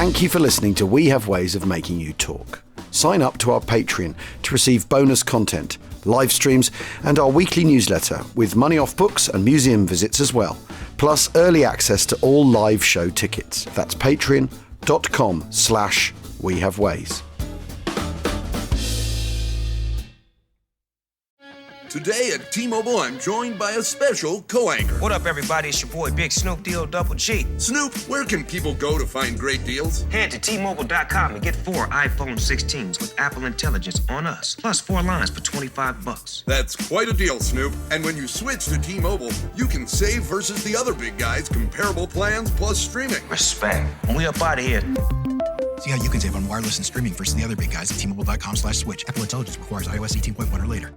Thank you for listening to We Have Ways of Making You Talk. Sign up to our Patreon to receive bonus content, live streams, and our weekly newsletter with money off books and museum visits as well, plus early access to all live show tickets. That's patreon.com/wehaveways. Today at T-Mobile, I'm joined by a special co-anchor. What up, everybody? It's your boy, Big Snoop Deal Double G. Snoop, where can people go to find great deals? Head to T-Mobile.com and get 4 iPhone 16s with Apple Intelligence on us, plus 4 lines for $25. That's quite a deal, Snoop. And when you switch to T-Mobile, you can save versus the other big guys' comparable plans plus streaming. Respect. We up out of here. See how you can save on wireless and streaming versus the other big guys at T-Mobile.com/switch. Apple Intelligence requires iOS 18.1 or later.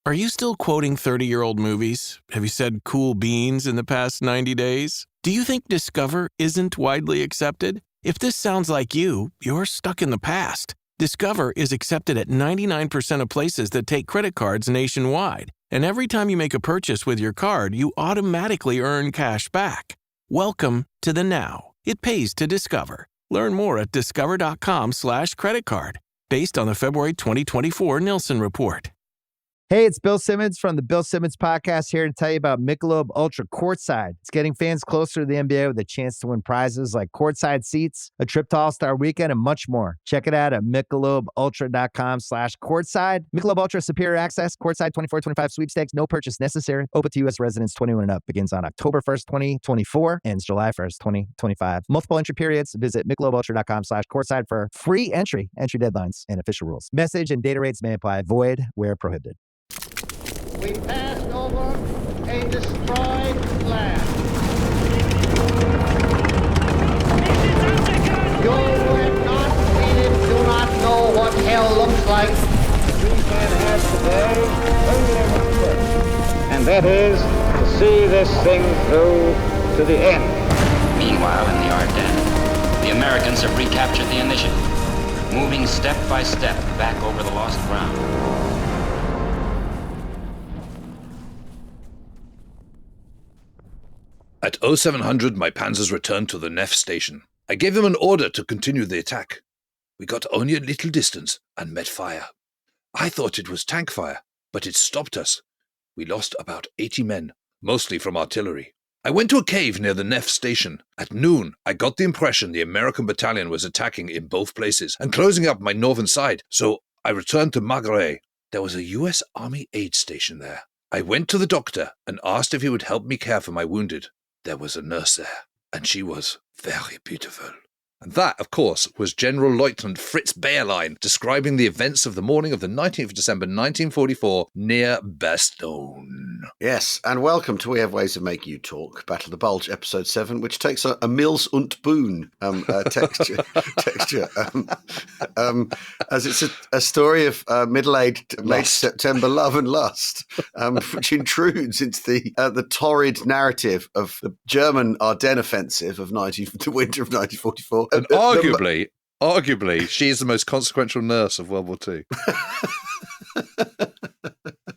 Are you still quoting 30-year-old movies? Have you said cool beans in the past 90 days? Do you think Discover isn't widely accepted? If this sounds like you, you're stuck in the past. Discover is accepted at 99% of places that take credit cards nationwide. And every time you make a purchase with your card, you automatically earn cash back. Welcome to the now. It pays to Discover. Learn more at discover.com/creditcard, based on the February 2024 Nielsen report. Hey, it's Bill Simmons from the Bill Simmons Podcast here to tell you about Michelob Ultra Courtside. It's getting fans closer to the NBA with a chance to win prizes like courtside seats, a trip to All-Star Weekend, and much more. Check it out at MichelobUltra.com/courtside. Michelob Ultra Superior Access, Courtside 24-25 sweepstakes, no purchase necessary. Open to U.S. residents 21 and up. Begins on October 1st, 2024, ends July 1st, 2025. Multiple entry periods. Visit MichelobUltra.com/courtside for free entry deadlines, and official rules. Message and data rates may apply. Void where prohibited. We passed over a destroyed land. You were not seen it, do not know what hell looks like. We can have today only one purpose, and that is to see this thing through to the end. Meanwhile, in the Ardennes, the Americans have recaptured the initiative, moving step by step back over the lost ground. At 0700, my panzers returned to the Neff station. I gave them an order to continue the attack. We got only a little distance and met fire. I thought it was tank fire, but it stopped us. We lost about 80 men, mostly from artillery. I went to a cave near the Neff station. At noon, I got the impression the American battalion was attacking in both places and closing up my northern side, so I returned to Manhay. There was a U.S. Army aid station there. I went to the doctor and asked if he would help me care for my wounded. There was a nurse there, and she was very beautiful. And that, of course, was General Lieutenant Fritz Bayerlein describing the events of the morning of the 19th of December 1944 near Bastogne. Yes, and welcome to We Have Ways of Making You Talk, Battle of the Bulge, Episode 7, which takes a Mills und Boon texture, as it's a story of middle-aged late September love and lust, which intrudes into the torrid narrative of the German Ardennes offensive of the winter of 1944. And arguably, she is the most consequential nurse of World War II.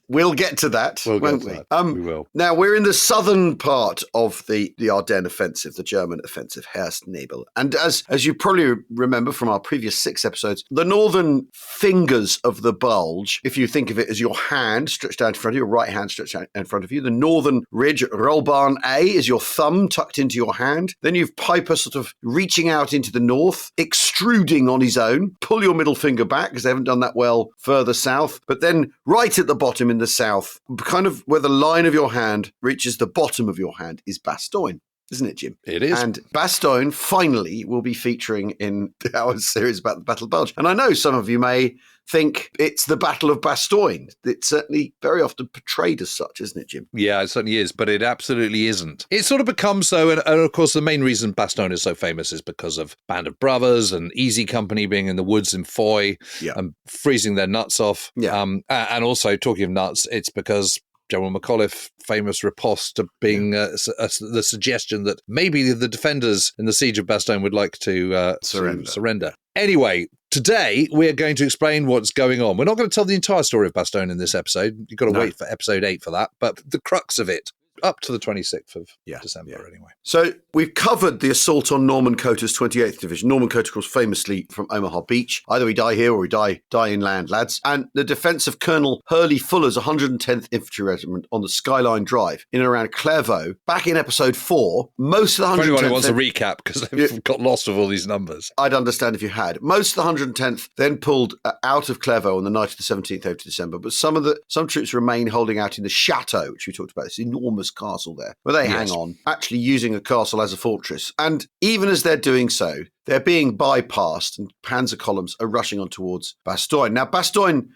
We'll get to that, won't we? We will. Now, we're in the southern part of the Ardennes offensive, the German offensive, Herstnebel. And as you probably remember from our previous 6 episodes, the northern fingers of the Bulge, if you think of it as your hand stretched out in front of you, your right hand stretched out in front of you, the northern ridge, Rollbarn A, is your thumb tucked into your hand. Then you've Piper sort of reaching out into the north, extruding on his own. Pull your middle finger back, because they haven't done that well further south. But then right at the bottom in the south, kind of where the line of your hand reaches the bottom of your hand, is Bastogne, isn't it, Jim? It is. And Bastogne finally will be featuring in our series about the Battle of Bulge. And I know some of you may think it's the Battle of Bastogne. It's certainly very often portrayed as such, isn't it, Jim? Yeah, it certainly is, but it absolutely isn't. It sort of becomes so, and of course the main reason Bastogne is so famous is because of Band of Brothers and Easy Company being in the woods in Foy and freezing their nuts off. Yeah. And also, talking of nuts, it's because General McAuliffe famous riposte to being the suggestion that maybe the defenders in the siege of Bastogne would like to surrender. Anyway, today we're going to explain what's going on. We're not going to tell the entire story of Bastogne in this episode. You've got to wait for episode 8 for that. But the crux of it up to the 26th of Yeah, December, yeah. anyway. So we've covered the assault on Norman Cota's 28th Division. Norman Cota, of course, famously from Omaha Beach. Either we die here or we die inland, lads. And the defence of Colonel Hurley Fuller's 110th Infantry Regiment on the Skyline Drive in and around Clairvaux. Back in episode 4, most of the 110th... For anyone who wants a recap, because they've got lost with all these numbers. I'd understand if you had. Most of the 110th then pulled out of Clairvaux on the night of the 17th of December, but some troops remain holding out in the Chateau, which we talked about, this enormous castle there, where they hang on, actually using a castle as a fortress. And even as they're doing so, they're being bypassed and panzer columns are rushing on towards Bastogne. Now, Bastogne,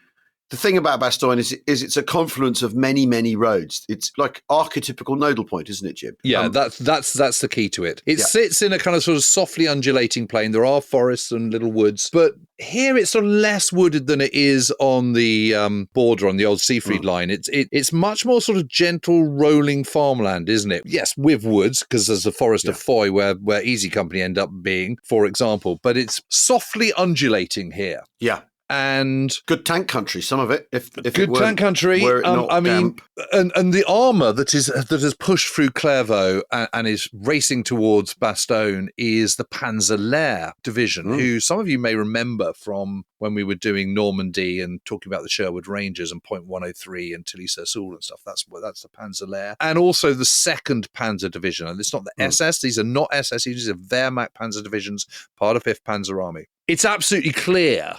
the thing about Bastogne is it's a confluence of many, many roads. It's like archetypical nodal point, isn't it, Jim? Yeah, that's the key to it. It sits in a kind of sort of softly undulating plain. There are forests and little woods, but here it's sort of less wooded than it is on the border on the old Siegfried line. It's much more sort of gentle, rolling farmland, isn't it? Yes, with woods, because there's the forest of Foy where Easy Company end up being, for example, but it's softly undulating here. Yeah. And good tank country, some of it. If good tank country. I mean, and the armour that has pushed through Clairvaux and is racing towards Bastogne is the Panzer Lehr division, who some of you may remember from when we were doing Normandy and talking about the Sherwood Rangers and Point 103 and Tilly-sur-Seulles and stuff. That's the Panzer Lehr, and also the 2nd Panzer Division. And it's not the SS; these are not SS. These are Wehrmacht Panzer divisions, part of 5th Panzer Army. It's absolutely clear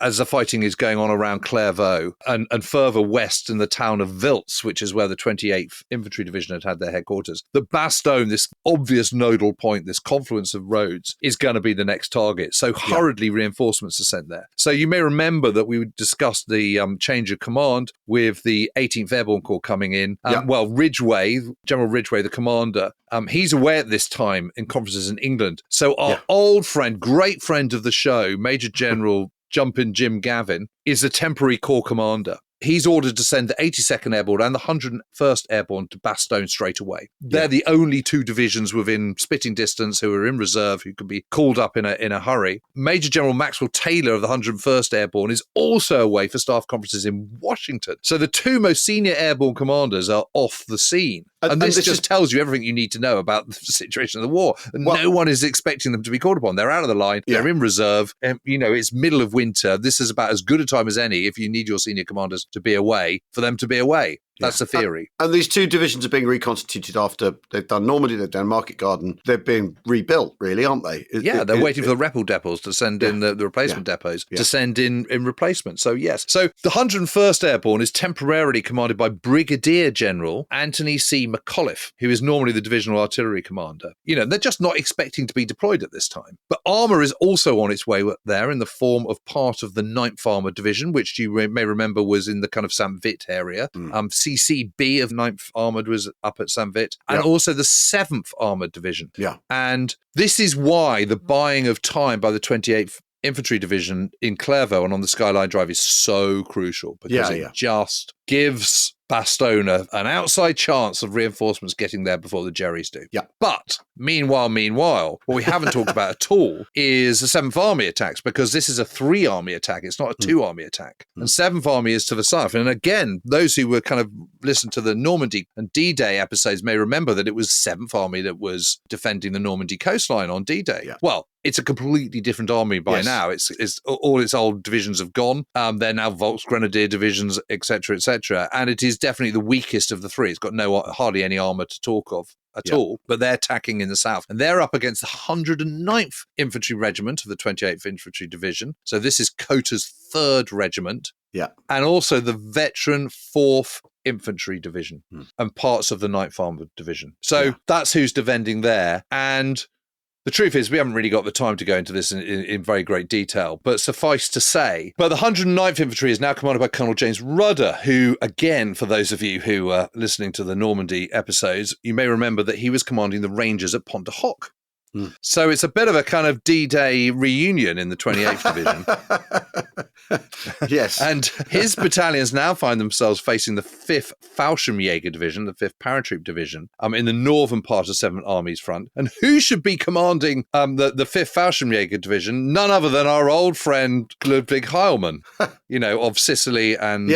as the fighting is going on around Clairvaux and further west in the town of Wiltz, which is where the 28th Infantry Division had their headquarters, that Bastogne, this obvious nodal point, this confluence of roads, is going to be the next target. So hurriedly reinforcements are sent there. So you may remember that we discussed the change of command with the 18th Airborne Corps coming in. Well, Ridgway, General Ridgway, the commander, he's away at this time in conferences in England. So our old friend, great friend of the show, Major General Jumpin' Jim Gavin, is the temporary corps commander. He's ordered to send the 82nd Airborne and the 101st Airborne to Bastogne straight away. They're the only two divisions within spitting distance who are in reserve, who can be called up in a hurry. Major General Maxwell Taylor of the 101st Airborne is also away for staff conferences in Washington. So the two most senior airborne commanders are off the scene. And this just tells you everything you need to know about the situation of the war. No one is expecting them to be called upon. They're out of the line. They're in reserve. And, it's middle of winter. This is about as good a time as any, if you need your senior commanders to be away, for them to be away. That's the theory. And these two divisions are being reconstituted after they've done Normandy, they've done Market Garden. They're being rebuilt, really, aren't they? They're waiting for the Repel depots to send in the replacement depots to send in replacement. So, yes. So the 101st Airborne is temporarily commanded by Brigadier General Anthony C. McAuliffe, who is normally the divisional artillery commander. They're just not expecting to be deployed at this time. But armour is also on its way there in the form of part of the 9th Armoured Division, which you may remember was in the kind of St. Vit area. CCB of 9th Armoured was up at St. Vit, and also the 7th Armoured Division. And this is why the buying of time by the 28th Infantry Division in Clairvaux and on the Skyline Drive is so crucial, because it just gives Bastogne an outside chance of reinforcements getting there before the Jerrys do. But meanwhile, what we haven't talked about at all is the 7th Army attacks, because this is a 3-army attack. It's not a 2-army attack. And 7th Army is to the south. And again, those who were kind of listened to the Normandy and D-Day episodes may remember that it was 7th Army that was defending the Normandy coastline on D-Day. Well, it's a completely different army by now. It's all its old divisions have gone. They're now Volksgrenadier divisions, etc., etc. And it is definitely the weakest of the three. It's got hardly any armour to talk of at all, but they're attacking in the south. And they're up against the 109th Infantry Regiment of the 28th Infantry Division. So this is Cota's 3rd Regiment. And also the veteran 4th Infantry Division and parts of the 9th Armoured Division. So that's who's defending there. And the truth is, we haven't really got the time to go into this in very great detail, but suffice to say, the 109th Infantry is now commanded by Colonel James Rudder, who, again, for those of you who are listening to the Normandy episodes, you may remember that he was commanding the Rangers at Pont de Hoc. So it's a bit of a kind of D-Day reunion in the 28th Division. Yes. And his battalions now find themselves facing the 5th Fallschirmjäger Division, the 5th Paratroop Division, in the northern part of 7th Army's front. And who should be commanding the 5th Fallschirmjäger Division? None other than our old friend Ludwig Heilmann, of Sicily and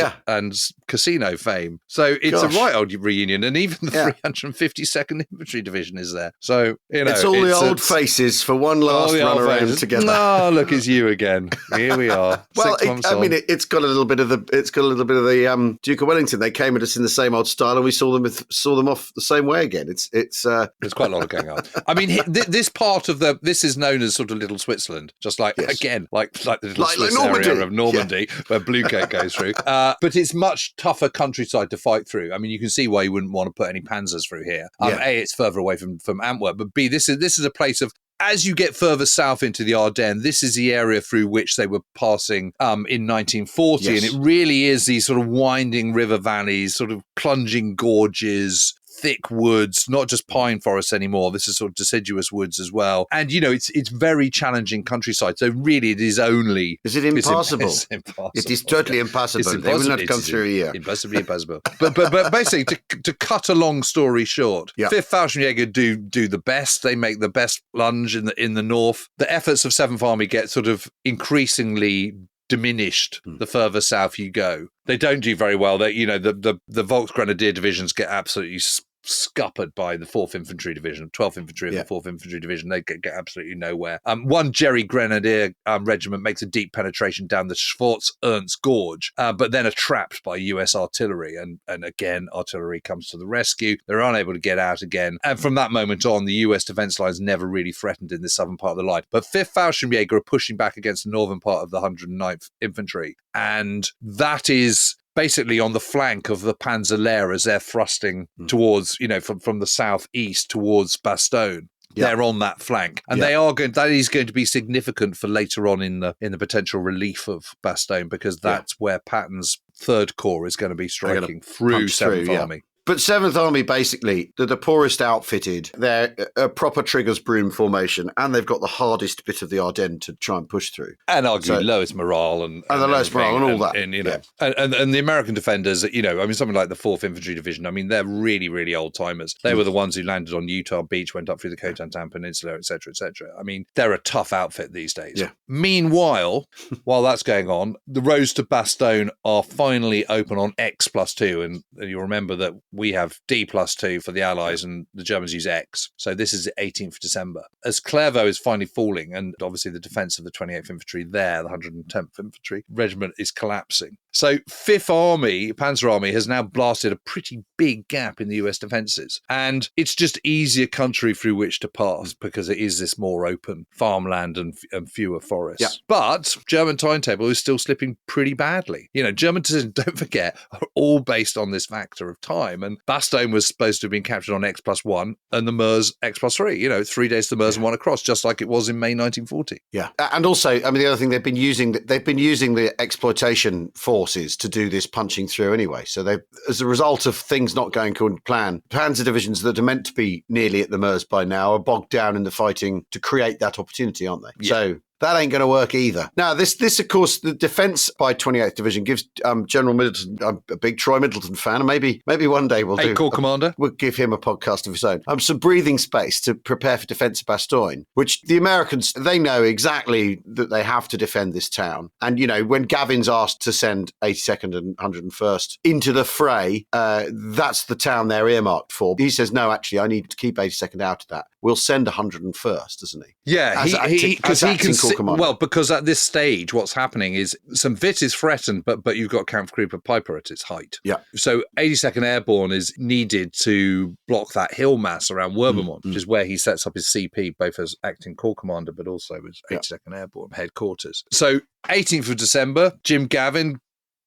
casino fame. So it's a right old reunion, and even the 352nd Infantry Division is there. So, it's all the old faces for one last run around together. Oh, look, it's you again. Here we are. Well, it's got a little bit of the Duke of Wellington. They came at us in the same old style, and we saw them off the same way again. There's quite a lot going on. I mean, this part of this is known as sort of Little Switzerland, just like again, like the little Swiss area of Normandy where Blue Coat goes through. But it's much tougher countryside to fight through. I mean, you can see why you wouldn't want to put any panzers through here. A, it's further away from Antwerp, but B, this is a place of, as you get further south into the Ardennes, this is the area through which they were passing in 1940. Yes. And it really is these sort of winding river valleys, sort of plunging gorges, thick woods, not just pine forests anymore. This is sort of deciduous woods as well. And, it's very challenging countryside. So really it is only... Is it impossible? It's impossible. It is totally impossible. They will not come through here. Impossibly impossible. But basically, to cut a long story short, 5th Fallschirmjäger do the best. They make the best lunge in the north. The efforts of 7th Army get sort of increasingly diminished the further south you go. They don't do very well. They, the Volksgrenadier divisions get absolutely scuppered by the 4th Infantry Division, 12th Infantry of the 4th Infantry Division. They get absolutely nowhere. One Jerry Grenadier regiment makes a deep penetration down the Schwarz-Ernst Gorge, but then are trapped by US artillery. And again, artillery comes to the rescue. They're unable to get out again. And from that moment on, the US defense lines never really threatened in the southern part of the line. But 5th Fallschirmjäger are pushing back against the northern part of the 109th Infantry. And that is basically on the flank of the Panzer-Lehr as they're thrusting towards, from the southeast towards Bastogne. They're on that flank, and that is going to be significant for later on in the potential relief of Bastogne, because that's where Patton's 3rd Corps is going to be striking through 7th Army. But 7th Army, basically, they're the poorest outfitted. They're a proper Triggers Broom formation, and they've got the hardest bit of the Ardennes to try and push through. And arguably lowest morale. And the lowest morale and all that. And the American defenders, something like the 4th Infantry Division, they're really, really old-timers. They were the ones who landed on Utah Beach, went up through the Cotentin Peninsula, et cetera, et cetera. They're a tough outfit these days. Yeah. Meanwhile, while that's going on, the roads to Bastogne are finally open on X+2, and you'll remember that we have D+2 for the Allies and the Germans use X. So this is the 18th of December. As Clairvaux is finally falling, and obviously the defence of the 28th Infantry there, the 110th Infantry Regiment, is collapsing. So 5th Army, Panzer Army, has now blasted a pretty big gap in the US defences. And it's just easier country through which to pass because it is this more open farmland and fewer forests. Yeah. But German timetable is still slipping pretty badly. German decisions, don't forget, are all based on this factor of time. And Bastogne was supposed to have been captured on X+1 and the Meuse X+3. 3 days to the Meuse and 1 across, just like it was in May 1940. Yeah. And also, the other thing, they've been using the exploitation forces to do this punching through anyway. So they, as a result of things not going according to plan, panzer divisions that are meant to be nearly at the Meuse by now are bogged down in the fighting to create that opportunity, aren't they? Yeah. So that ain't going to work either. Now, this of course, the defence by 28th Division gives General Middleton, I'm a big Troy Middleton fan, and maybe one day we'll we'll give him a podcast of his own. Some breathing space to prepare for defence of Bastogne, which the Americans, they know exactly that they have to defend this town. And, when Gavin's asked to send 82nd and 101st into the fray, that's the town they're earmarked for. He says, no, actually, I need to keep 82nd out of that. We'll send 101st, doesn't he? Yeah, because he can see, well, because at this stage, what's happening is St. Vith is threatened, but you've got Kampfgruppe Piper at its height. Yeah. So 82nd Airborne is needed to block that hill mass around Werbermont, which is where he sets up his CP, both as acting corps commander, but also as 82nd Airborne headquarters. So 18th of December, Jim Gavin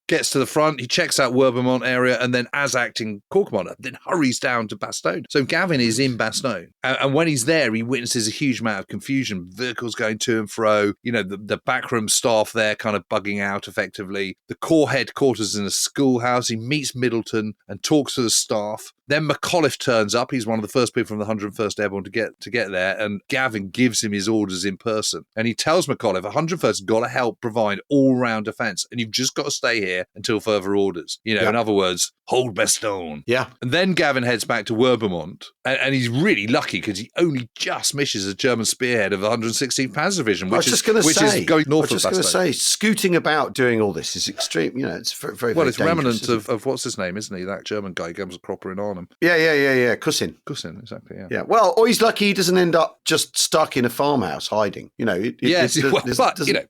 gets to the front, he checks out Werbermont area, and then as acting corps commander, then hurries down to Bastogne. So Gavin is in Bastogne. And when he's there, he witnesses a huge amount of confusion, vehicles going to and fro, the backroom staff there kind of bugging out effectively. The corps headquarters in a schoolhouse. He meets Middleton and talks to the staff. Then McAuliffe turns up. He's one of the first people from the 101st Airborne to get there, and Gavin gives him his orders in person. And he tells McAuliffe, 101st got to help provide all-round defence, and you've just got to stay here until further orders. In other words, hold Bastogne. Yeah. And then Gavin heads back to Werbermont, and he's really lucky because he only just misses a German spearhead of the 116th Panzer Division, which is going north of Bastogne. Scooting about doing all this is extreme. It's very, very, well, very it's remnant of what's his name, isn't he? That German guy comes a cropper in Arnhem. Yeah. Kussin, exactly. Yeah. Yeah. Well, or he's lucky he doesn't end up just stuck in a farmhouse hiding.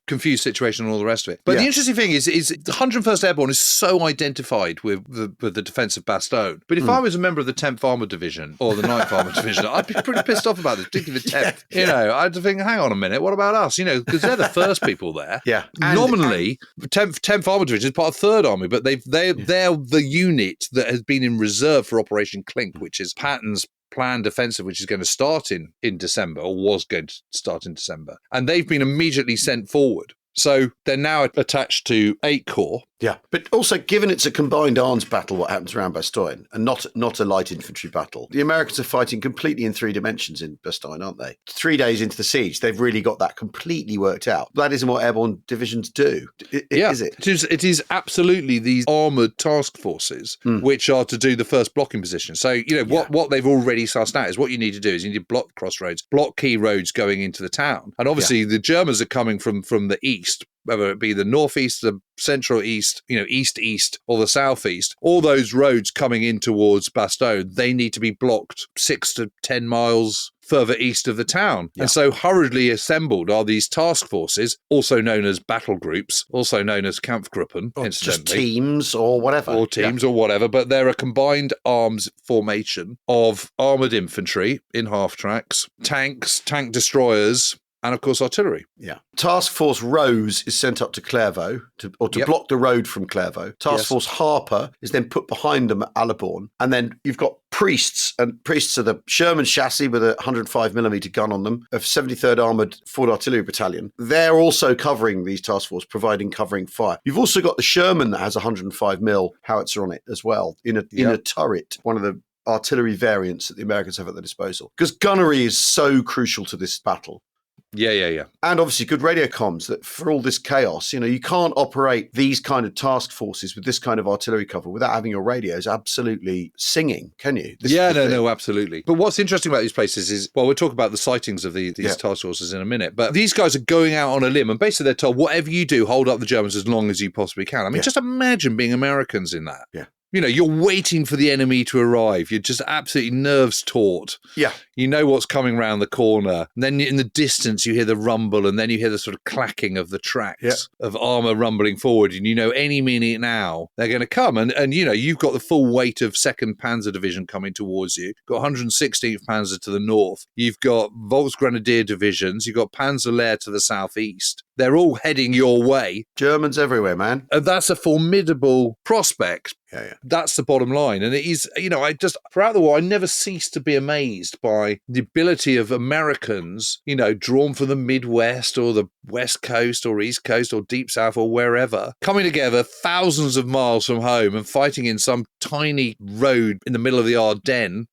Confused situation and all the rest of it. But the interesting thing is the 101st Airborne is so identified with the defence of Bastogne. But if I was a member of the 10th Armoured Division or the 9th Armoured Division, I'd be pretty pissed off about this, particularly the 10th. I'd think, hang on a minute, what about us? Because they're the first people there. Yeah. Nominally, 10th Armoured Division is part of 3rd Army, but they're the unit that has been in reserve for Operation Clink, which is Patton's planned offensive, which is going to start in December, or was going to start in December. And they've been immediately sent forward. So they're now attached to 8 Corps. Yeah, but also given it's a combined arms battle, what happens around Bastogne, and not a light infantry battle, the Americans are fighting completely in 3 dimensions in Bastogne, aren't they? 3 days into the siege, they've really got that completely worked out. That isn't what airborne divisions do, is it? It is absolutely these armoured task forces which are to do the first blocking position. So, what they've already sussed out is what you need to do is you need to block crossroads, block key roads going into the town. And obviously the Germans are coming from the east, whether it be the northeast, the central east, east, or the southeast, all those roads coming in towards Bastogne, they need to be blocked 6 to 10 miles further east of the town. Yeah. And so hurriedly assembled are these task forces, also known as battle groups, also known as Kampfgruppen, or just teams or whatever. Or teams or whatever, but they're a combined arms formation of armoured infantry in half-tracks, tanks, tank destroyers, and, of course, artillery. Yeah. Task Force Rose is sent up to Clairvaux to block the road from Clairvaux. Task Force Harper is then put behind them at Alaborne. And then you've got priests, and priests are the Sherman chassis with a 105mm gun on them of 73rd Armoured Ford Artillery Battalion. They're also covering these task force, providing covering fire. You've also got the Sherman that has a 105mm howitzer on it as well in a turret, one of the artillery variants that the Americans have at their disposal. Because gunnery is so crucial to this battle. Yeah. And obviously good radio comms that for all this chaos, you can't operate these kind of task forces with this kind of artillery cover without having your radios absolutely singing, can you? No, absolutely. But what's interesting about these places is, we'll talk about the sightings of these task forces in a minute, but these guys are going out on a limb and basically they're told, whatever you do, hold up the Germans as long as you possibly can. I mean, just imagine being Americans in that. Yeah. You're waiting for the enemy to arrive. You're just absolutely nerves taut. Yeah. You know what's coming round the corner. And then in the distance, you hear the rumble, and then you hear the sort of clacking of the tracks of armour rumbling forward. And any minute now they're going to come. And you've got the full weight of 2nd Panzer Division coming towards you. You've got 116th Panzer to the north. You've got Volksgrenadier Divisions. You've got Panzerlehr to the southeast. They're all heading your way. Germans everywhere, man. And that's a formidable prospect. Yeah. That's the bottom line. And it is, throughout the war, I never ceased to be amazed by the ability of Americans, drawn from the Midwest or the West Coast or East Coast or Deep South or wherever, coming together thousands of miles from home and fighting in some tiny road in the middle of the Ardennes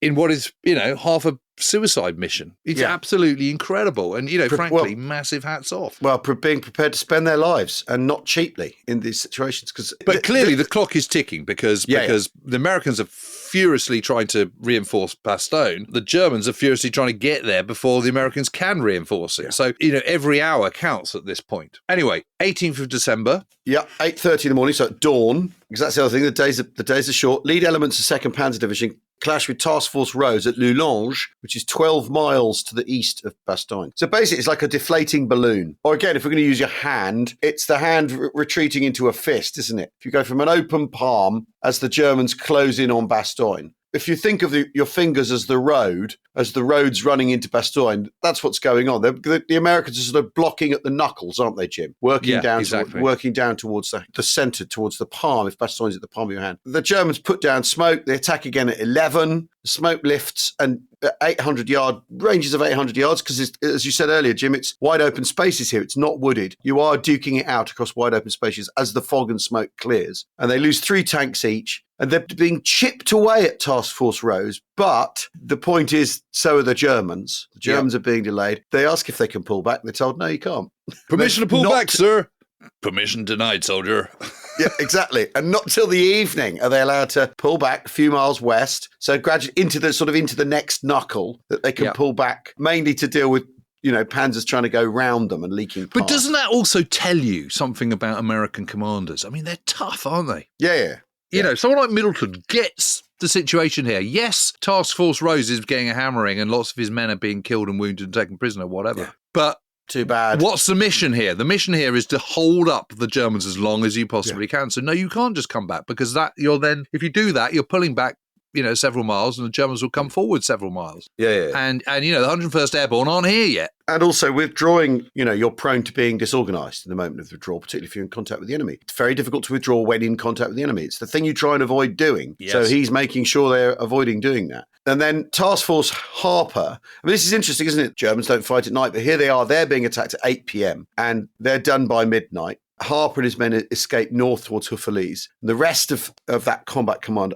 in what is, half a suicide mission. It's absolutely incredible. And, frankly, massive hats off. Well, being prepared to spend their lives and not cheaply in these situations. But clearly the clock is ticking because the Americans are furiously trying to reinforce Bastogne. The Germans are furiously trying to get there before the Americans can reinforce it. Yeah. So, every hour counts at this point. Anyway, 18th of December. Yeah, 8:30 in the morning, so at dawn. Because that's the other thing, the days are short. Lead elements of 2nd Panzer Division clash with Task Force Rose at Loulange, which is 12 miles to the east of Bastogne. So basically, it's like a deflating balloon. Or again, if we're going to use your hand, it's the hand retreating into a fist, isn't it? If you go from an open palm as the Germans close in on Bastogne. If you think of your fingers as the road's running into Bastogne, that's what's going on. The Americans are sort of blocking at the knuckles, aren't they, Jim? Working down towards the centre, towards the palm, if Bastogne's at the palm of your hand. The Germans put down smoke. They attack again at 11. The smoke lifts and 800-yard ranges of 800 yards because, as you said earlier, Jim, it's wide open spaces here. It's not wooded. You are duking it out across wide open spaces as the fog and smoke clears. And they lose 3 tanks each. and they're being chipped away at Task Force Rose. But the point is, so are the Germans. The Germans are being delayed. They ask if they can pull back. They're told, no, you can't. Permission to pull back, sir. Permission denied, soldier. Yeah, exactly. And not till the evening are they allowed to pull back a few miles west. So gradually into the next knuckle that they can pull back, mainly to deal with, panzers trying to go round them and leaking past. But doesn't that also tell you something about American commanders? I mean, they're tough, aren't they? Yeah. You know, someone like Middleton gets the situation here. Yes, Task Force Rose is getting a hammering and lots of his men are being killed and wounded and taken prisoner, whatever. Yeah. But too bad. What's the mission here? The mission here is to hold up the Germans as long as you possibly can. So no, you can't just come back, because if you do that, you're pulling back, several miles, and the Germans will come forward several miles. Yeah. And the 101st Airborne aren't here yet. And also withdrawing, you're prone to being disorganised in the moment of withdrawal, particularly if you're in contact with the enemy. It's very difficult to withdraw when in contact with the enemy. It's the thing you try and avoid doing. Yes. So he's making sure they're avoiding doing that. And then Task Force Harper. I mean, this is interesting, isn't it? Germans don't fight at night, but here they are. They're being attacked at 8 p.m. and they're done by midnight. Harper and his men escape north towards Houffalize. The rest of that combat command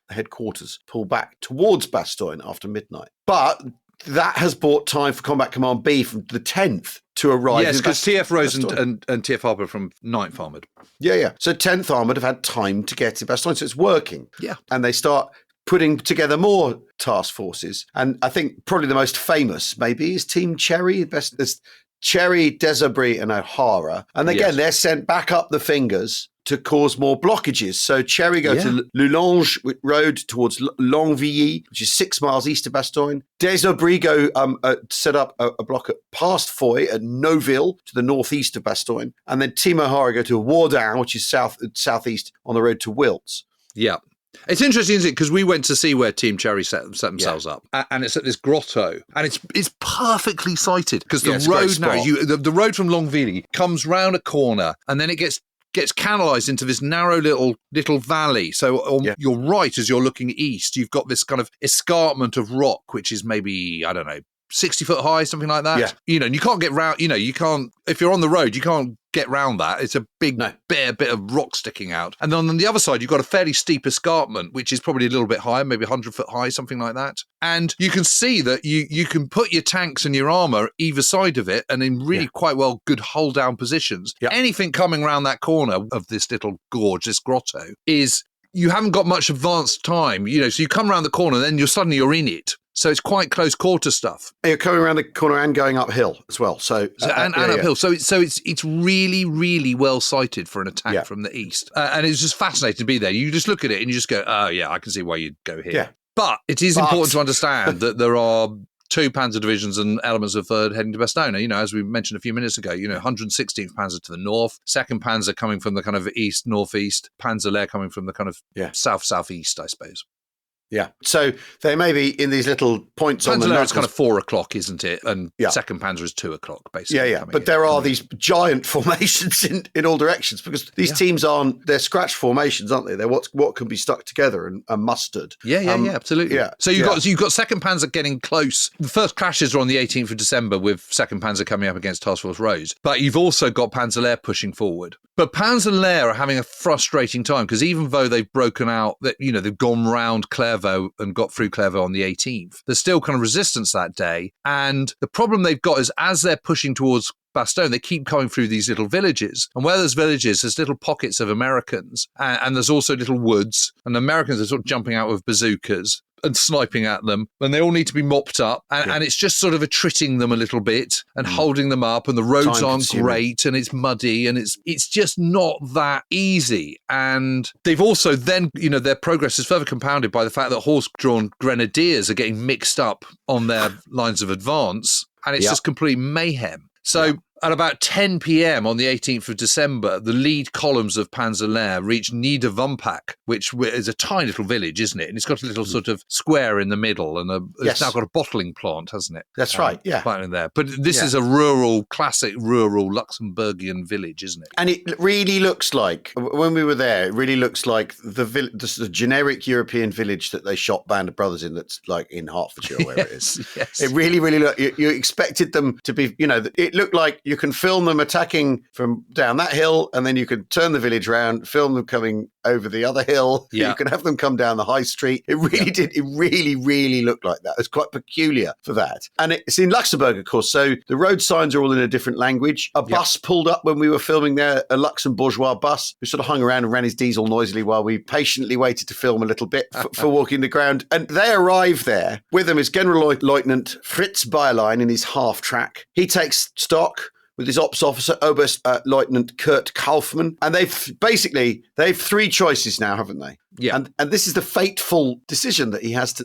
headquarters pull back towards Bastogne after midnight. But that has bought time for Combat Command B from the 10th to arrive. Yes, because TF Rose and TF Harper from 9th Armoured. Yeah. So 10th Armoured have had time to get to Bastogne, so it's working. Yeah. And they start putting together more task forces. And I think probably the most famous maybe is Team Cherry. There's Cherry, Desabry and O'Hara. And again, they're sent back up the fingers to cause more blockages. So Cherry go to Lulange Road towards Longvilly, which is 6 miles east of Bastogne. Desabry go set up a block past Foy at Neuville to the northeast of Bastogne. And then Team O'Hara go to Wardin, which is southeast on the road to Wilts. Yeah. It's interesting, isn't it? Because we went to see where Team Cherry set themselves up, and it's at this grotto, and it's perfectly sighted because the road now, the road from Longvilly comes round a corner, and then it gets canalised into this narrow little valley. So on your right, as you're looking east, you've got this kind of escarpment of rock, which is maybe, I don't know, 60 foot high, something like that. Yeah. And you can't get round, you can't, if you're on the road, you can't get round that. It's a big, bare bit of rock sticking out. And then on the other side, you've got a fairly steep escarpment, which is probably a little bit higher, maybe 100 foot high, something like that. And you can see that you can put your tanks and your armour either side of it and in really quite good hold down positions. Yeah. Anything coming around that corner of this little gorge, this grotto, is you haven't got much advanced time, so you come around the corner, then you're in it. So it's quite close quarter stuff. You're coming around the corner and going uphill as well. And uphill. So it's really, really well sighted for an attack from the east. And it's just fascinating to be there. You just look at it and you just go, oh yeah, I can see why you'd go here. Yeah. But it is important to understand that there are 2 panzer divisions and elements of 3rd heading to Bastogne. As we mentioned a few minutes ago, 116th Panzer to the north, 2nd Panzer coming from the kind of east, northeast, Panzer Lehr coming from the kind of south, southeast, I suppose. Yeah. So they may be in these little points on the knuckles. It's kind of 4 o'clock, isn't it? And 2nd Panzer is 2 o'clock, basically. Yeah. But there are these giant formations in all directions because these teams they're scratch formations, aren't they? They're what can be stuck together and mustered. Yeah, absolutely. Yeah. So you've got 2nd Panzer getting close. The first clashes are on the 18th of December with 2nd Panzer coming up against Task Force Rose. But you've also got Panzer Lehr pushing forward. But Panzer Lehr are having a frustrating time because even though they've broken out, that they've gone round Clairvaux and got through Clairvaux on the 18th, there's still kind of resistance that day. And the problem they've got is as they're pushing towards Bastogne, they keep coming through these little villages. And where there's villages, there's little pockets of Americans. And there's also little woods. And the Americans are sort of jumping out with bazookas and sniping at them, and they all need to be mopped up, and it's just sort of attriting them a little bit and holding them up, and the roads aren't great, and it's muddy, and it's just not that easy. And they've also then, their progress is further compounded by the fact that horse-drawn grenadiers are getting mixed up on their lines of advance, and it's just complete mayhem. So at about 10 p.m. on the 18th of December, the lead columns of Panzer Lehr reach Niederwampak, which is a tiny little village, isn't it? And it's got a little sort of square in the middle, and it's now got a bottling plant, hasn't it? That's right, Plant in there. But this is a classic rural Luxembourgian village, isn't it? And it really looks like, when we were there, it really looks like the generic European village that they shot Band of Brothers in, that's like in Hertfordshire or wherever it is. Yes. It really, really looked, you expected them to be, it looked like you can film them attacking from down that hill, and then you can turn the village round, film them coming over the other hill. Yeah. You can have them come down the high street. It really did. It really looked like that. It was quite peculiar for that. And it's in Luxembourg, of course. So the road signs are all in a different language. A bus pulled up when we were filming there, a Luxembourgeois bus, who sort of hung around and ran his diesel noisily while we patiently waited to film a little bit for walking the ground. And they arrive there. With them is General Lieutenant Fritz Bayerlein in his half-track. He takes stock with his ops officer, Oberst Lieutenant Kurt Kaufmann. And they've three choices now, haven't they? Yeah. And this is the fateful decision that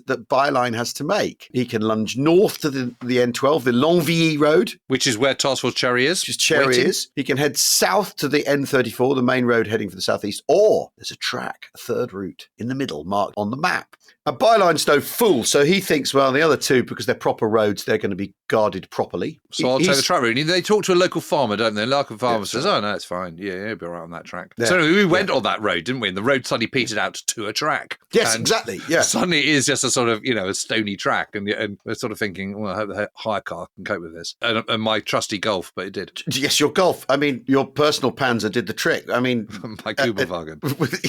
that Bayerlein has to make. He can lunge north to the N12, the Longvilly Road. Which is where Task Force Cherry is. Which is Cherry is. He can head south to the N34, the main road heading for the southeast. Or there's a track, a third route in the middle, marked on the map. And Bayerlein's no fool, so he thinks, well, the other two, because they're proper roads, they're going to be guarded properly. So I'll take the track route. They talk to a local farmer, don't they? The local farmer says, oh, no, it's fine. Yeah, he'll be all right on that track. Yeah. So we went on that road, didn't we? And the road suddenly petered out to a track. Yes, and exactly. Yeah. Suddenly it is just a sort of, a stony track. And we're sort of thinking, well, I hope the hire car can cope with this. And my trusty Golf, but it did. Yes, your Golf. I mean, your personal Panzer did the trick. I mean... my Kugelwagen.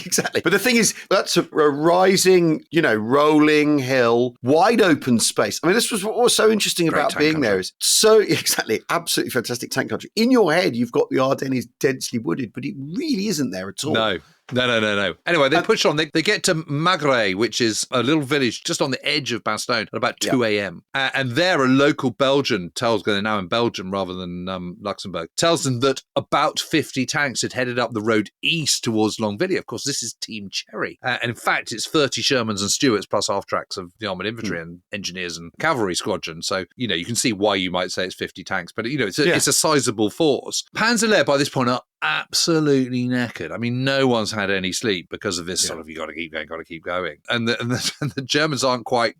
Exactly. But the thing is, that's a rising, rolling hill, wide open space. I mean, this was what was so interesting about being there is absolutely fantastic tank country. In your head, you've got the Ardennes densely wooded, but it really isn't there at all. No. Anyway, they push on. They get to Manhay, which is a little village just on the edge of Bastogne at about 2 a.m. And there, a local Belgian tells them, they're now in Belgium rather than Luxembourg, tells them that about 50 tanks had headed up the road east towards Longvilly. Of course, this is Team Cherry. And in fact, it's 30 Shermans and Stuarts plus half-tracks of the armoured infantry and engineers and cavalry squadron. So, you can see why you might say it's 50 tanks. But, it's a sizable force. Panzer by this point are absolutely knackered. I mean, no one's had any sleep because of this sort of, you got to keep going. And the Germans aren't quite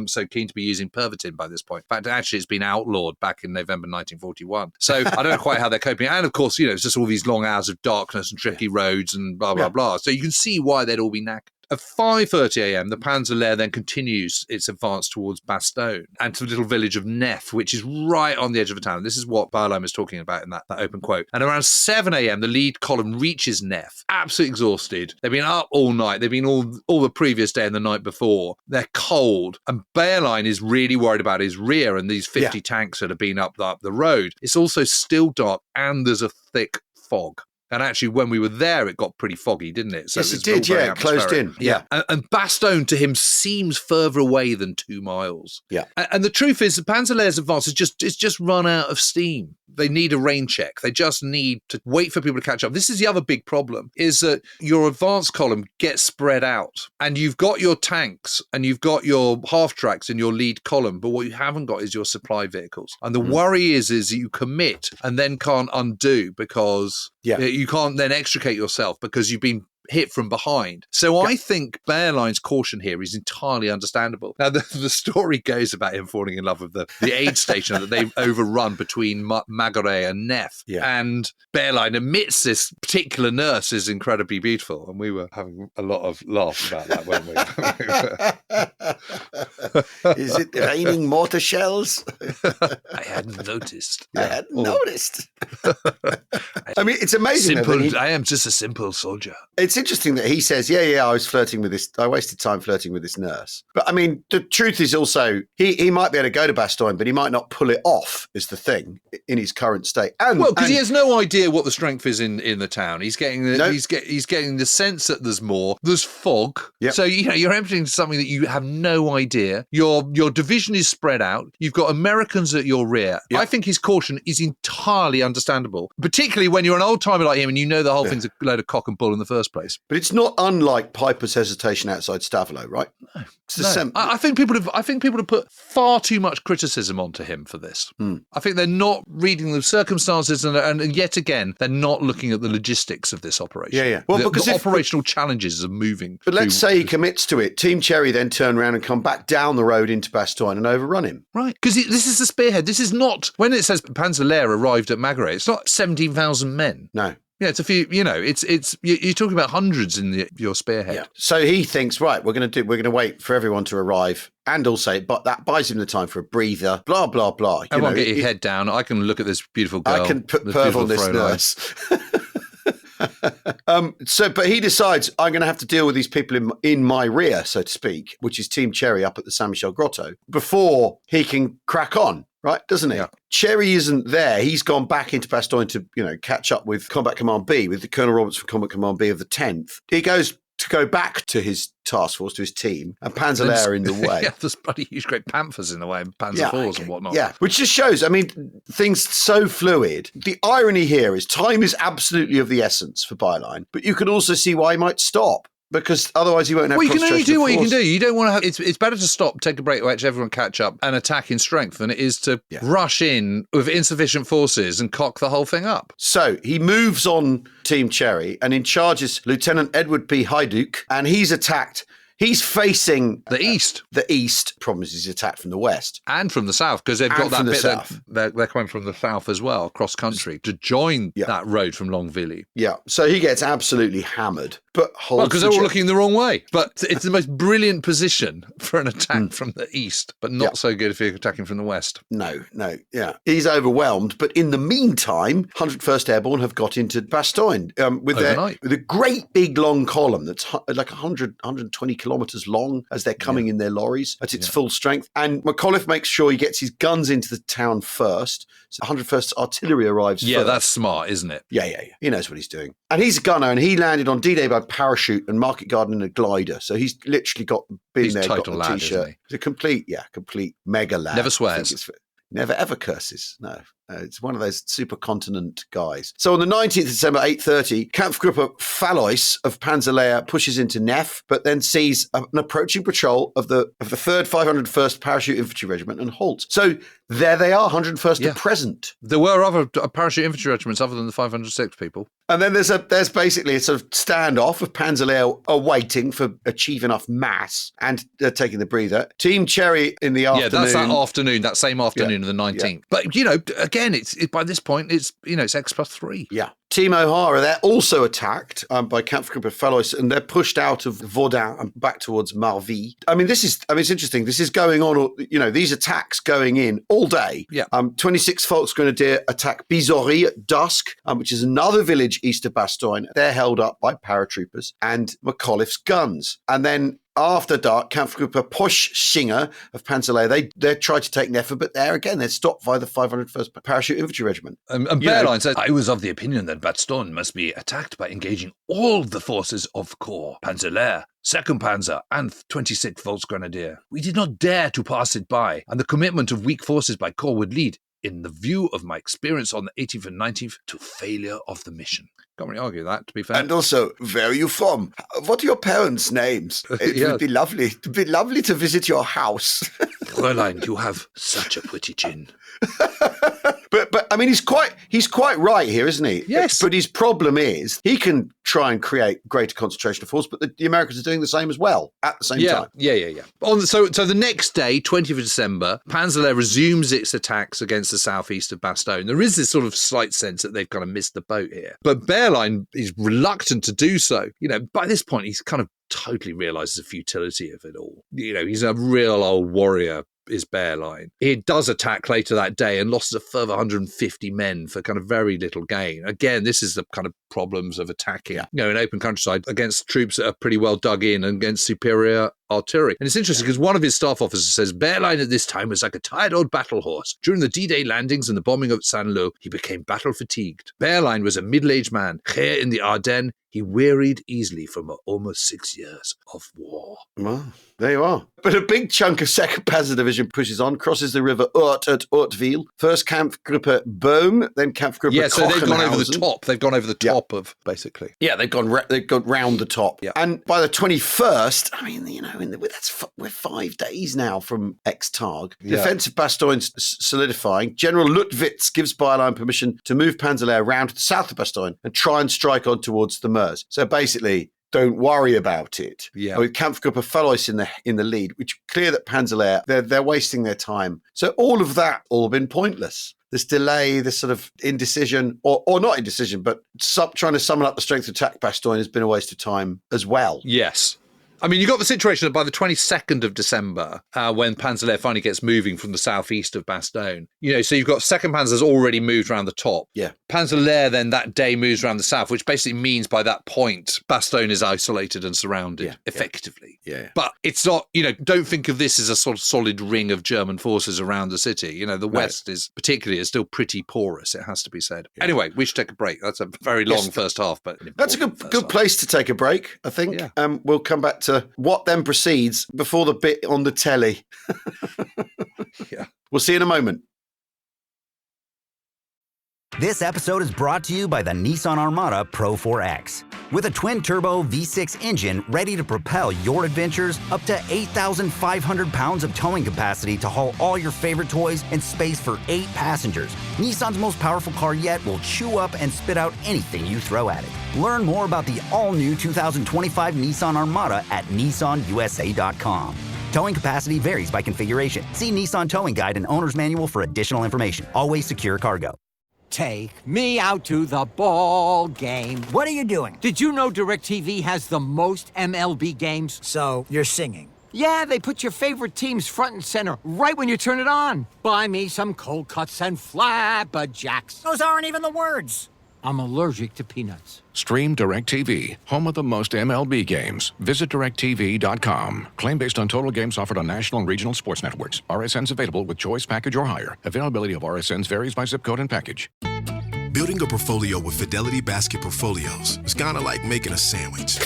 so keen to be using Pervitin by this point. In fact, actually, it's been outlawed back in November 1941. So I don't know quite how they're coping. And of course, it's just all these long hours of darkness and tricky roads and blah, blah, blah. So you can see why they'd all be knackered. At 5:30 a.m., the Panzer then continues its advance towards Bastogne and to the little village of Neff, which is right on the edge of the town. This is what Bayerlein was talking about in that open quote. And around 7 a.m., the lead column reaches Neff, absolutely exhausted. They've been up all night. They've been all the previous day and the night before. They're cold. And Bayerlein is really worried about his rear and these 50 tanks that have been up the road. It's also still dark and there's a thick fog. And actually, when we were there, it got pretty foggy, didn't it? So yes, it did, it closed in. Yeah. And Bastogne to him seems further away than 2 miles. Yeah. And the truth is, the Panzerlehr's advance is just run out of steam. They need a rain check. They just need to wait for people to catch up. This is the other big problem, is that your advance column gets spread out. And you've got your tanks and you've got your half-tracks in your lead column, but what you haven't got is your supply vehicles. And the worry is you commit and then can't undo because you can't then extricate yourself because you've been hit from behind. So I think Bayerlein's caution here is entirely understandable. Now, the story goes about him falling in love with the aid station that they've overrun between Manhay and Neff. Yeah. And Bayerlein admits this particular nurse is incredibly beautiful. And we were having a lot of laughs about that, weren't we? Is it raining mortar shells? I hadn't noticed. I hadn't noticed. I mean, it's amazing. I am just a simple soldier. It's interesting that he says, I wasted time flirting with this nurse. But I mean, the truth is also, he might be able to go to Bastogne, but he might not pull it off, is the thing, in his current state. Because he has no idea what the strength is in the town. He's getting he's getting the sense that there's more. There's fog. Yep. So, you're entering something that you have no idea. Your division is spread out. You've got Americans at your rear. Yep. I think his caution is entirely understandable, particularly when you're an old-timer like him and you know the whole thing's a load of cock and bull in the first place. But it's not unlike Piper's hesitation outside Stavelot, right? No. I think people have put far too much criticism onto him for this. I think they're not reading the circumstances, and yet again, they're not looking at the logistics of this operation. Yeah. Well, because the operational challenges of moving. But let's say he commits to it. Team Cherry then turn around and come back down the road into Bastogne and overrun him. Right, because this is the spearhead. This is not, when it says Panzerlehr arrived at Manhay, it's not 17,000 men. No. Yeah, it's a few. You're talking about hundreds in your spearhead. Yeah. So he thinks, right, we're going to wait for everyone to arrive, and also, but that buys him the time for a breather. Blah blah blah. Everyone, get your head down. I can look at this beautiful girl. I can put perv on this nurse. But he decides, I'm going to have to deal with these people in my rear, so to speak, which is Team Cherry up at the San Michel Grotto, before he can crack on, right? Doesn't he? Yeah. Cherry isn't there. He's gone back into Bastogne to, catch up with Combat Command B, with the Colonel Roberts from Combat Command B of the 10th. He goes to go back to his task force, to his team, and Panzerlehr in the way. Yeah, there's bloody huge great Panthers in the way, Panzer IVs and whatnot. Yeah, which just shows, things so fluid. The irony here is time is absolutely of the essence for Byline, but you can also see why he might stop. Because otherwise you won't have concentration. Well, you can only do what you can do. You don't want to have... It's better to stop, take a break, watch everyone catch up and attack in strength than it is to rush in with insufficient forces and cock the whole thing up. So he moves on Team Cherry, and in charge is Lieutenant Edward P. Hajduk, and he's attacked... He's facing the east. The east. Problem is he's attacked from the west. And from the south, because they've got that bit they're coming from the south as well, cross country, to join that road from Longvilly. Yeah. So he gets absolutely hammered. But because they're all looking the wrong way. But it's the most brilliant position for an attack from the east, but not so good if you're attacking from the west. No. Yeah. He's overwhelmed. But in the meantime, 101st Airborne have got into Bastogne with a great big long column that's like 120 kilometres long as they're coming in their lorries at its full strength. And McAuliffe makes sure he gets his guns into the town first. So 101st Artillery arrives first. Yeah, that's smart, isn't it? Yeah. He knows what he's doing. And he's a gunner, and he landed on D-Day by parachute and market garden in a glider. So he's literally got the T-shirt. He's a complete mega lad. Never swears. Never ever curses. No. It's one of those supercontinent guys. So on the 19th of December, 8:30, Kampfgruppe Fallois of Panzerlehr pushes into Neff, but then sees an approaching patrol of the 3rd 501st Parachute Infantry Regiment and halts. So there they are, 101st are present. There were other parachute infantry regiments other than the 506 people. And then there's basically a sort of standoff of Panzerlehr are waiting for achieve enough mass, and they're taking the breather. Team Cherry in the afternoon. Yeah, that same afternoon of the 19th. Yeah. But, again, it's by this point, it's X+3. Yeah. Team O'Hara, they're also attacked by Kampfgruppe Fallois, and they're pushed out of Vaudin and back towards Marville. It's interesting. This is going on, these attacks going in all day. Yeah. 26 Volksgrenadier attack Bizory at dusk, which is another village east of Bastogne. They're held up by paratroopers and McAuliffe's guns. And then after dark, Kampfgruppe Poschsinger of Panzerlehr, they tried to take Neffa, but they're stopped by the 501st Parachute Infantry Regiment. And Bearline says, I was of the opinion that Bastogne must be attacked by engaging all the forces of Corps, Panzerlehr, 2nd Panzer, and 26th Volksgrenadier. We did not dare to pass it by, and the commitment of weak forces by Corps would lead, in the view of my experience on the 18th and 19th, to failure of the mission. Can't really argue that, to be fair. And also, where are you from? What are your parents' names? It would be lovely. It would be lovely to visit your house. Fräulein, you have such a pretty chin. But he's quite right here, isn't he? Yes. But his problem is he can try and create greater concentration of force, but the Americans are doing the same as well at the same time. Yeah. So the next day, 20th of December, Panzerlehr resumes its attacks against the southeast of Bastogne. There is this sort of slight sense that they've kind of missed the boat here. But Bearline is reluctant to do so. By this point, he's kind of totally realizes the futility of it all. He's a real old warrior, is Bearline. He does attack later that day and loses a further 150 men for kind of very little gain. Again, this is the kind of problems of attacking, in open countryside against troops that are pretty well dug in and against superior artillery. And it's interesting because one of his staff officers says, Bearline at this time was like a tired old battle horse. During the D-Day landings and the bombing of Saint-Lô, he became battle fatigued. Bearline was a middle-aged man. Here in the Ardennes, he wearied easily from almost 6 years of war. Well, there you are. But a big chunk of 2nd Panzer Division pushes on, crosses the river Ourt at Ourtville. First Kampfgruppe Bohm, then Kampfgruppe Yeah, so they've gone over the Kochenhausen. top. They've gone over the top of, basically. Yeah, they've gone round the top. Yeah. And by the 21st, we're 5 days now from X-Targ. Yeah. Defense of Bastogne's solidifying. General Lutwitz gives Bearline permission to move Panzerlehr round to the south of Bastogne and try and strike on towards the Meuse. So basically, don't worry about it. Yeah. With Kampfgruppe Verlois in the lead, which clear that Panzerlehr, they're wasting their time. So all of that all been pointless. This delay, this sort of indecision, or not indecision, but trying to summon up the strength of attack Bastogne has been a waste of time as well. Yes. I mean, you got the situation that by the 22nd of December, when Panzerlehr finally gets moving from the southeast of Bastogne, so you've got 2nd Panzer's already moved around the top. Yeah. Panzerlehr then that day moves around the south, which basically means by that point, Bastogne is isolated and surrounded effectively. Yeah. But it's not, don't think of this as a sort of solid ring of German forces around the city. The West is still pretty porous, it has to be said. Yeah. Anyway, we should take a break. That's a very long first half, but that's a good place to take a break, I think. Yeah. We'll come back to what then proceeds before the bit on the telly. Yeah. We'll see you in a moment. This episode is brought to you by the Nissan Armada Pro 4X. With a twin-turbo V6 engine ready to propel your adventures, up to 8,500 pounds of towing capacity to haul all your favorite toys, and space for 8 passengers, Nissan's most powerful car yet will chew up and spit out anything you throw at it. Learn more about the all-new 2025 Nissan Armada at nissanusa.com. Towing capacity varies by configuration. See Nissan Towing Guide and Owner's Manual for additional information. Always secure cargo. Take me out to the ball game. What are you doing? Did you know DirecTV has the most MLB games? So, you're singing? Yeah, they put your favorite teams front and center right when you turn it on. Buy me some cold cuts and flapjacks. Those aren't even the words. I'm allergic to peanuts. Stream DirecTV, home of the most MLB games. Visit DirecTV.com. Claim based on total games offered on national and regional sports networks. RSNs available with choice package or higher. Availability of RSNs varies by zip code and package. Building a portfolio with Fidelity Basket Portfolios is kind of like making a sandwich.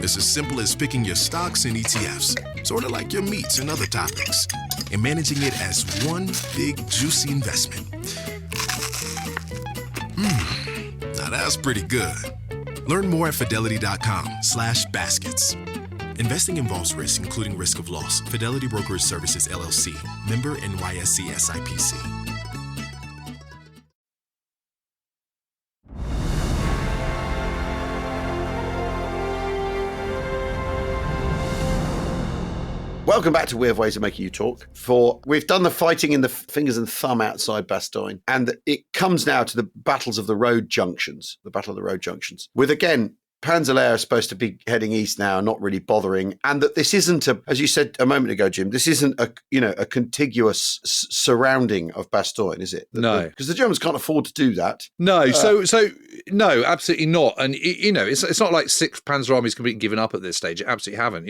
It's as simple as picking your stocks and ETFs, sort of like your meats and other topics, and managing it as one big, juicy investment. Now that's pretty good. Learn more at fidelity.com/baskets. Investing involves risk, including risk of loss. Fidelity Brokerage Services, LLC. Member NYSE SIPC. Welcome back to Weird Ways of Making You Talk. We've done the fighting in the fingers and thumb outside Bastogne, and it comes now to the battles of the road junctions, the Battle of the Road Junctions, with, again, Panzerlehr is supposed to be heading east now, not really bothering, and that this isn't as you said a moment ago, Jim, this isn't a contiguous surrounding of Bastogne, is it? No, because the Germans can't afford to do that. No, so no, absolutely not. And it's not like 6 Panzer armies completely given up at this stage. It absolutely haven't.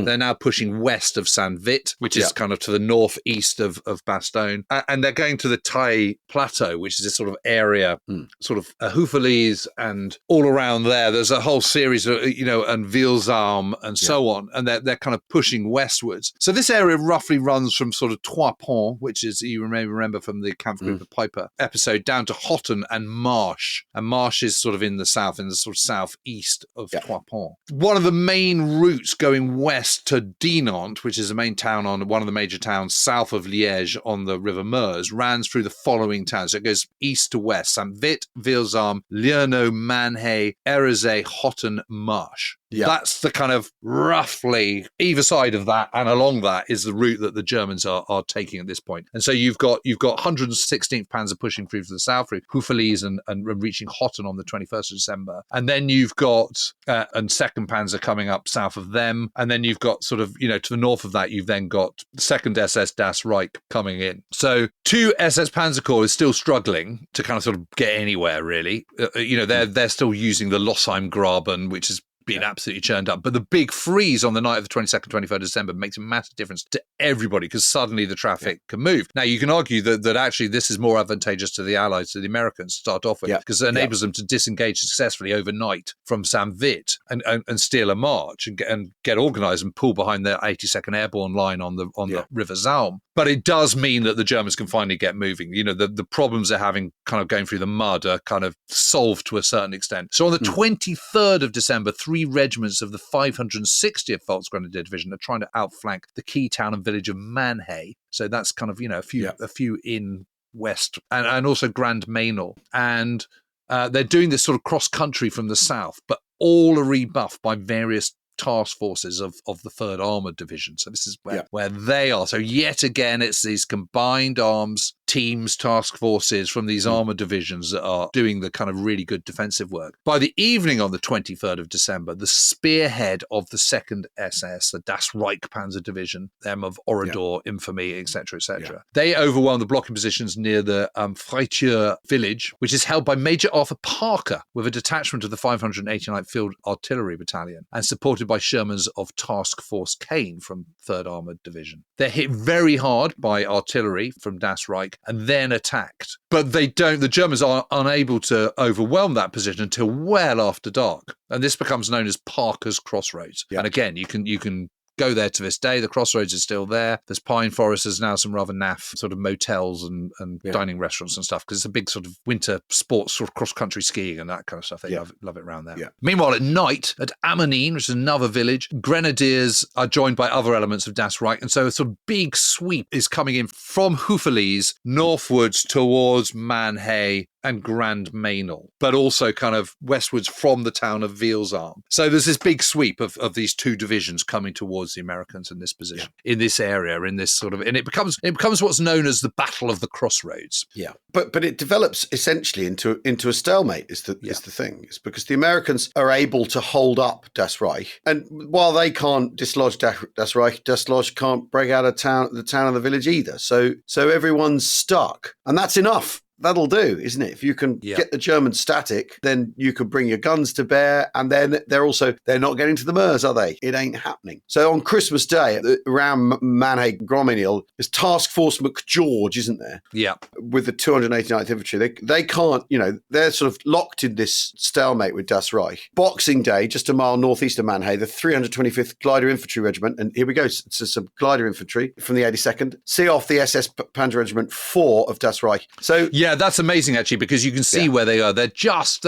They're now pushing west of Saint-Vit, which is kind of to the northeast of Bastogne, and they're going to the Thai Plateau, which is this sort of area, sort of Houffalize, and all around there's a whole series of, and Vilsarm and so on, and they're kind of pushing westwards. So this area roughly runs from sort of Trois Ponts, which is, you may remember from the Kampfgruppe Piper episode, down to Hotten and Marche. And Marche is sort of in the south, in the sort of southeast of Trois Ponts. One of the main routes going west to Dinant, which is the main town on one of the major towns south of Liège on the River Meuse, runs through the following towns. So it goes east to west: Saint-Vit, Vilsarm, Lernoux, Manhay, Érezé, Hotten, Marche. Yeah. That's the kind of roughly either side of that, and along that is the route that the Germans are taking at this point. And so you've got 116th Panzer pushing through to the south through Houffalize and reaching Hotten on the 21st of December. And then you've got and 2nd Panzer coming up south of them. And then you've got sort of, to the north of that, you've then got 2nd SS Das Reich coming in. So 2 SS Panzer Corps is still struggling to kind of sort of get anywhere, really. They're still using the Lossheim-Graben, which is being absolutely churned up. But the big freeze on the night of the 22nd, 23rd of December makes a massive difference to everybody, because suddenly the traffic can move. Now, you can argue that actually this is more advantageous to the Allies, to the Americans, to start off with, because it enables them to disengage successfully overnight from Saint-Vit and steal a march and get organised and pull behind their 82nd Airborne line on the River Zaum. But it does mean that the Germans can finally get moving. The problems they're having kind of going through the mud are kind of solved to a certain extent. So on the 23rd of December, 3 regiments of the 560th Volksgrenadier Division are trying to outflank the key town and village of Manhay. So that's kind of, a few in west, and also Grand Mainel. And they're doing this sort of cross-country from the south, but all a rebuff by various task forces of the 3rd Armoured Division. So this is where they are. So yet again, it's these combined arms teams, task forces from these armoured divisions that are doing the kind of really good defensive work. By the evening on the 23rd of December, the spearhead of the 2nd SS, the Das Reich Panzer Division, them of Orador, infamy, etc., etc., they overwhelm the blocking positions near the Freiture village, which is held by Major Arthur Parker with a detachment of the 589th Field Artillery Battalion and supported by Sherman's of Task Force Kane from 3rd Armoured Division. They're hit very hard by artillery from Das Reich and then attacked. But the Germans are unable to overwhelm that position until well after dark. And this becomes known as Parker's Crossroads. And again, you can go there to this day. The Crossroads is still there. There's pine forests. There's now some rather naff sort of motels and dining restaurants and stuff because it's a big sort of winter sports sort of cross-country skiing and that kind of stuff. They love it around there. Meanwhile, at night, at Ammonine, which is another village, Grenadiers are joined by other elements of Das Reich. And so a sort of big sweep is coming in from Houffalize northwards towards Manhay and Grand Mainel, but also kind of westwards from the town of Veilsarm. So there's this big sweep of these two divisions coming towards the Americans in this position, in this area, in this sort of, and it becomes what's known as the Battle of the Crossroads. Yeah, but it develops essentially into a stalemate. Is the thing? It's because the Americans are able to hold up Das Reich, and while they can't dislodge Das Reich, dislodge can't break out of the town of the village either. So everyone's stuck, and that's enough. That'll do, isn't it? If you can get the Germans static, then you can bring your guns to bear, and then they're not getting to the Meuse, are they? It ain't happening. So on Christmas Day, around Manhay, Gromenil, there's Task Force McGeorge, isn't there? Yeah. With the 289th Infantry. They can't, they're sort of locked in this stalemate with Das Reich. Boxing Day, just a mile northeast of Manhay, the 325th Glider Infantry Regiment, and here we go, so some Glider Infantry from the 82nd, see off the SS Panzer Regiment 4 of Das Reich. So yeah, that's amazing actually, because you can see where they are. They're just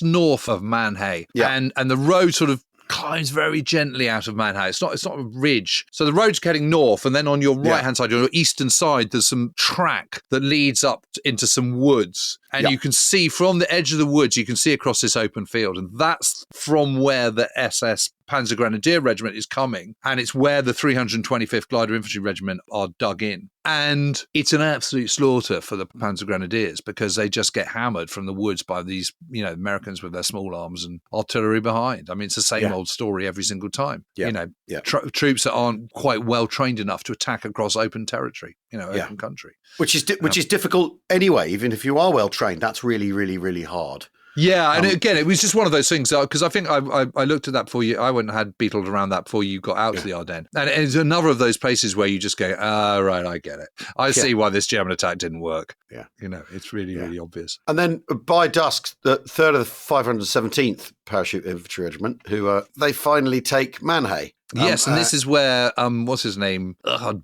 north of Manhay, and the road sort of climbs very gently out of Manhay. It's not a ridge. So the road's heading north, and then on your right-hand side, your eastern side, there's some track that leads up into some woods. And you can see from the edge of the woods, you can see across this open field. And that's from where the SS Panzer Grenadier Regiment is coming. And it's where the 325th Glider Infantry Regiment are dug in. And it's an absolute slaughter for the Panzer Grenadiers because they just get hammered from the woods by these, Americans with their small arms and artillery behind. I mean, it's the same old story every single time. Troops that aren't quite well trained enough to attack across open territory, open country. Which is difficult anyway, even if you are well trained. That's really, really, really hard. Yeah, and again, it was just one of those things, because I think I looked at that before you. I went and had beetled around that before you got out to the Ardennes. And it's another of those places where you just go, right, I get it. I see why this German attack didn't work. Yeah. It's really, really obvious. And then by dusk, the 3rd of the 517th Parachute Infantry Regiment, who they finally take Manhay. Yes, and this is where, what's his name?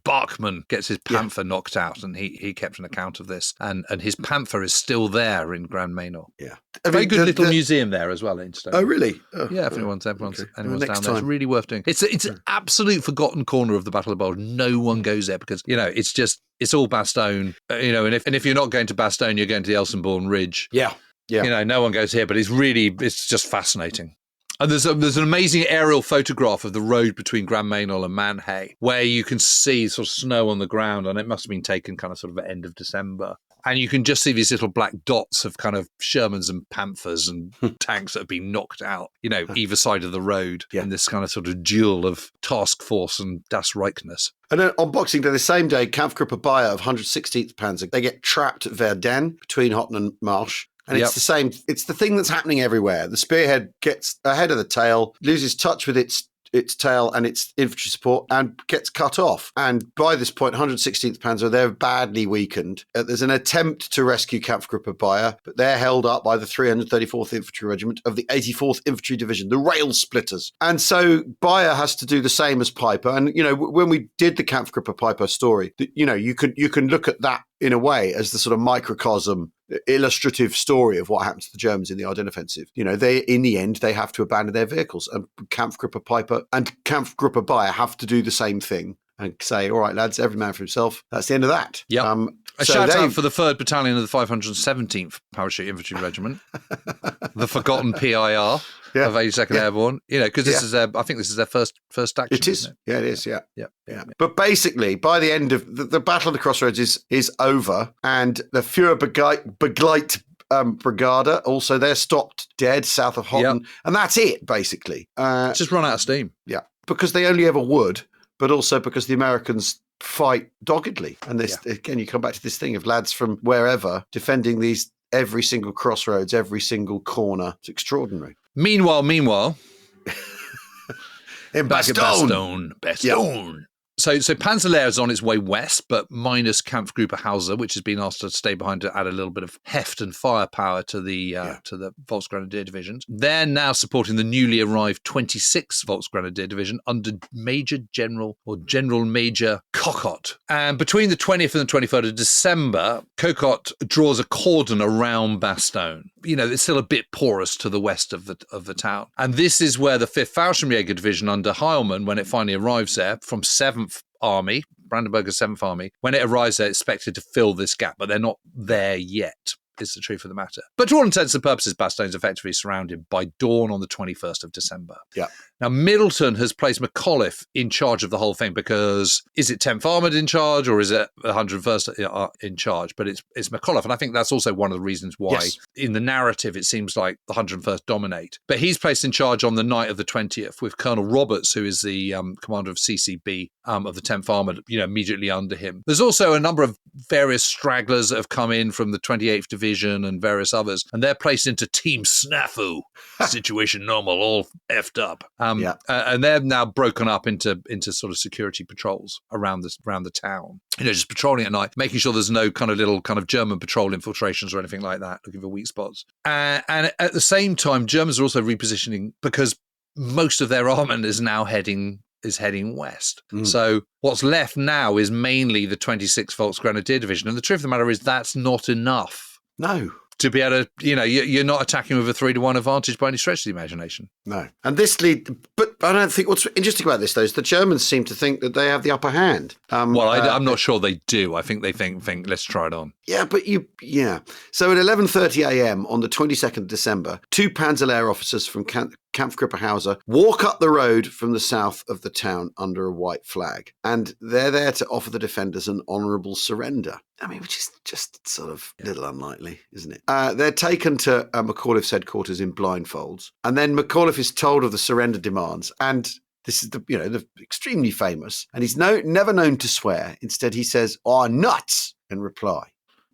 Bachmann gets his Panther knocked out, and he kept an account of this. And his Panther is still there in Grand Mainel. Yeah. Very good little museum there as well in Stoke. Oh, really? Yeah, if anyone's down there, it's really worth doing. It's an absolute forgotten corner of the Battle of Bulge. No one goes there because, it's all Bastogne, and if you're not going to Bastogne, you're going to the Elsenborn Ridge. Yeah. Yeah. No one goes here, but it's just fascinating. And there's an amazing aerial photograph of the road between Grand Mainel and Manhay, where you can see sort of snow on the ground, and it must have been taken kind of sort of at end of December. And you can just see these little black dots of kind of Shermans and Panthers and tanks that have been knocked out, either side of the road in this kind of sort of duel of task force and Das Reichness. And then on Boxing Day, the same day, Kampfgruppe Bayer of 116th Panzer, they get trapped at Verdun between Hotten and Marsch. And it's the same. It's the thing that's happening everywhere. The spearhead gets ahead of the tail, loses touch with its tail and its infantry support, and gets cut off. And by this point, 116th Panzer, they're badly weakened. There's an attempt to rescue Kampfgruppe Bayer, but they're held up by the 334th Infantry Regiment of the 84th Infantry Division, the Rail Splitters. And so Bayer has to do the same as Piper. And, when we did the Kampfgruppe Piper story, you can look at that in a way as the sort of microcosm, illustrative story of what happened to the Germans in the Ardennes offensive. In the end, they have to abandon their vehicles, and Kampfgruppe Piper and Kampfgruppe Bayer have to do the same thing and say, all right, lads, every man for himself. That's the end of that. Yeah. A shout out for the 3rd Battalion of the 517th Parachute Infantry Regiment, the forgotten PIR. of 82nd Airborne. You know, because this is I think this is their first action. It is. Isn't it? Yeah, it is. Yeah. But basically, by the end of the Battle of the Crossroads is over, and the Führer Begleit Brigada, also they're stopped dead south of Holland, and that's it basically. Just run out of steam. Yeah, because they only ever would, but also because the Americans fight doggedly. And this again, you come back to this thing of lads from wherever defending every single crossroads, every single corner. It's extraordinary. Meanwhile, in Bastogne. So Panzerlehr is on its way west, but minus Kampfgruppe Hauser, which has been asked to stay behind to add a little bit of heft and firepower to the Volksgrenadier divisions. They're now supporting the newly arrived 26th Volksgrenadier Division under General Major Kokot. And between the 20th and the 23rd of December, Kokot draws a cordon around Bastogne. You know, it's still a bit porous to the west of the town. And this is where the 5th Fallschirmjäger Division under Heilmann, when it finally arrives there, from 7th Army, Brandenburger's 7th Army, when it arrives there, expected to fill this gap, but they're not there yet, is the truth of the matter. But to all intents and purposes, Bastogne is effectively surrounded by dawn on the 21st of December. Yeah. Now, Middleton has placed McAuliffe in charge of the whole thing because is it 10th Armoured in charge or is it 101st in charge? But it's McAuliffe. And I think that's also one of the reasons why in the narrative it seems like the 101st dominate. But he's placed in charge on the night of the 20th with Colonel Roberts, who is the commander of CCB of the 10th Armoured, immediately under him. There's also a number of various stragglers that have come in from the 28th Division and various others, and they're placed into Team Snafu, situation normal, all effed up. And they're now broken up into sort of security patrols around the town. Just patrolling at night, making sure there's no kind of German patrol infiltrations or anything like that, looking for weak spots. And at the same time, Germans are also repositioning because most of their armament is now heading west. So what's left now is mainly the 26th Volksgrenadier Division. And the truth of the matter is that's not enough. No. To be able to, you're not attacking with a 3-1 advantage by any stretch of the imagination. No. And but I don't think what's interesting about this, though, is the Germans seem to think that they have the upper hand. I'm not sure they do. I think they think let's try it on. Yeah, but So at 11:30 a.m. on the 22nd of December, 2 Panzerlehr officers from Kampfgruppe Hauser walk up the road from the south of the town under a white flag. And they're there to offer the defenders an honourable surrender. I mean, which is just sort of a little unlikely, isn't it? They're taken to McAuliffe's headquarters in blindfolds. And then McAuliffe is told of the surrender demands. And this is the extremely famous. And he's never known to swear. Instead, he says, "Oh, nuts," in reply.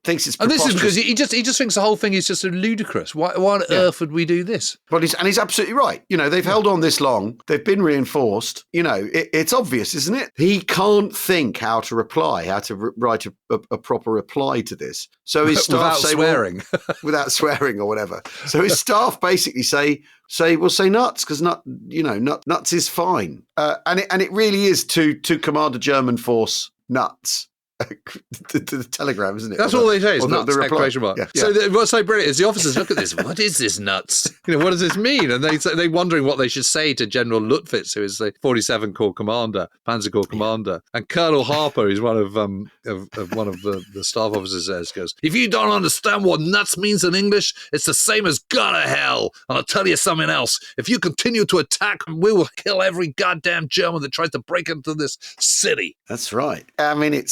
Thinks it's and preposterous. this is because he just thinks the whole thing is just ludicrous. Why on earth would we do this? But he's absolutely right. They've held on this long. They've been reinforced. It's obvious, isn't it? He can't think how to reply, how to write a proper reply to this. So his staff without swearing or whatever. So his staff basically say nuts because nuts is fine. And it really is to command a German force nuts. the telegram, isn't it? That's all they say. It's nuts. The reply. Yeah. So what's so brilliant is the officers look at this. What is this nuts? What does this mean? And they're wondering what they should say to General Lutwitz, who is the 47 Corps commander, Panzer Corps commander, and Colonel Harper, who's one of the staff officers, goes, "If you don't understand what nuts means in English, it's the same as go to hell. And I'll tell you something else. If you continue to attack, we will kill every goddamn German that tries to break into this city." That's right. I mean,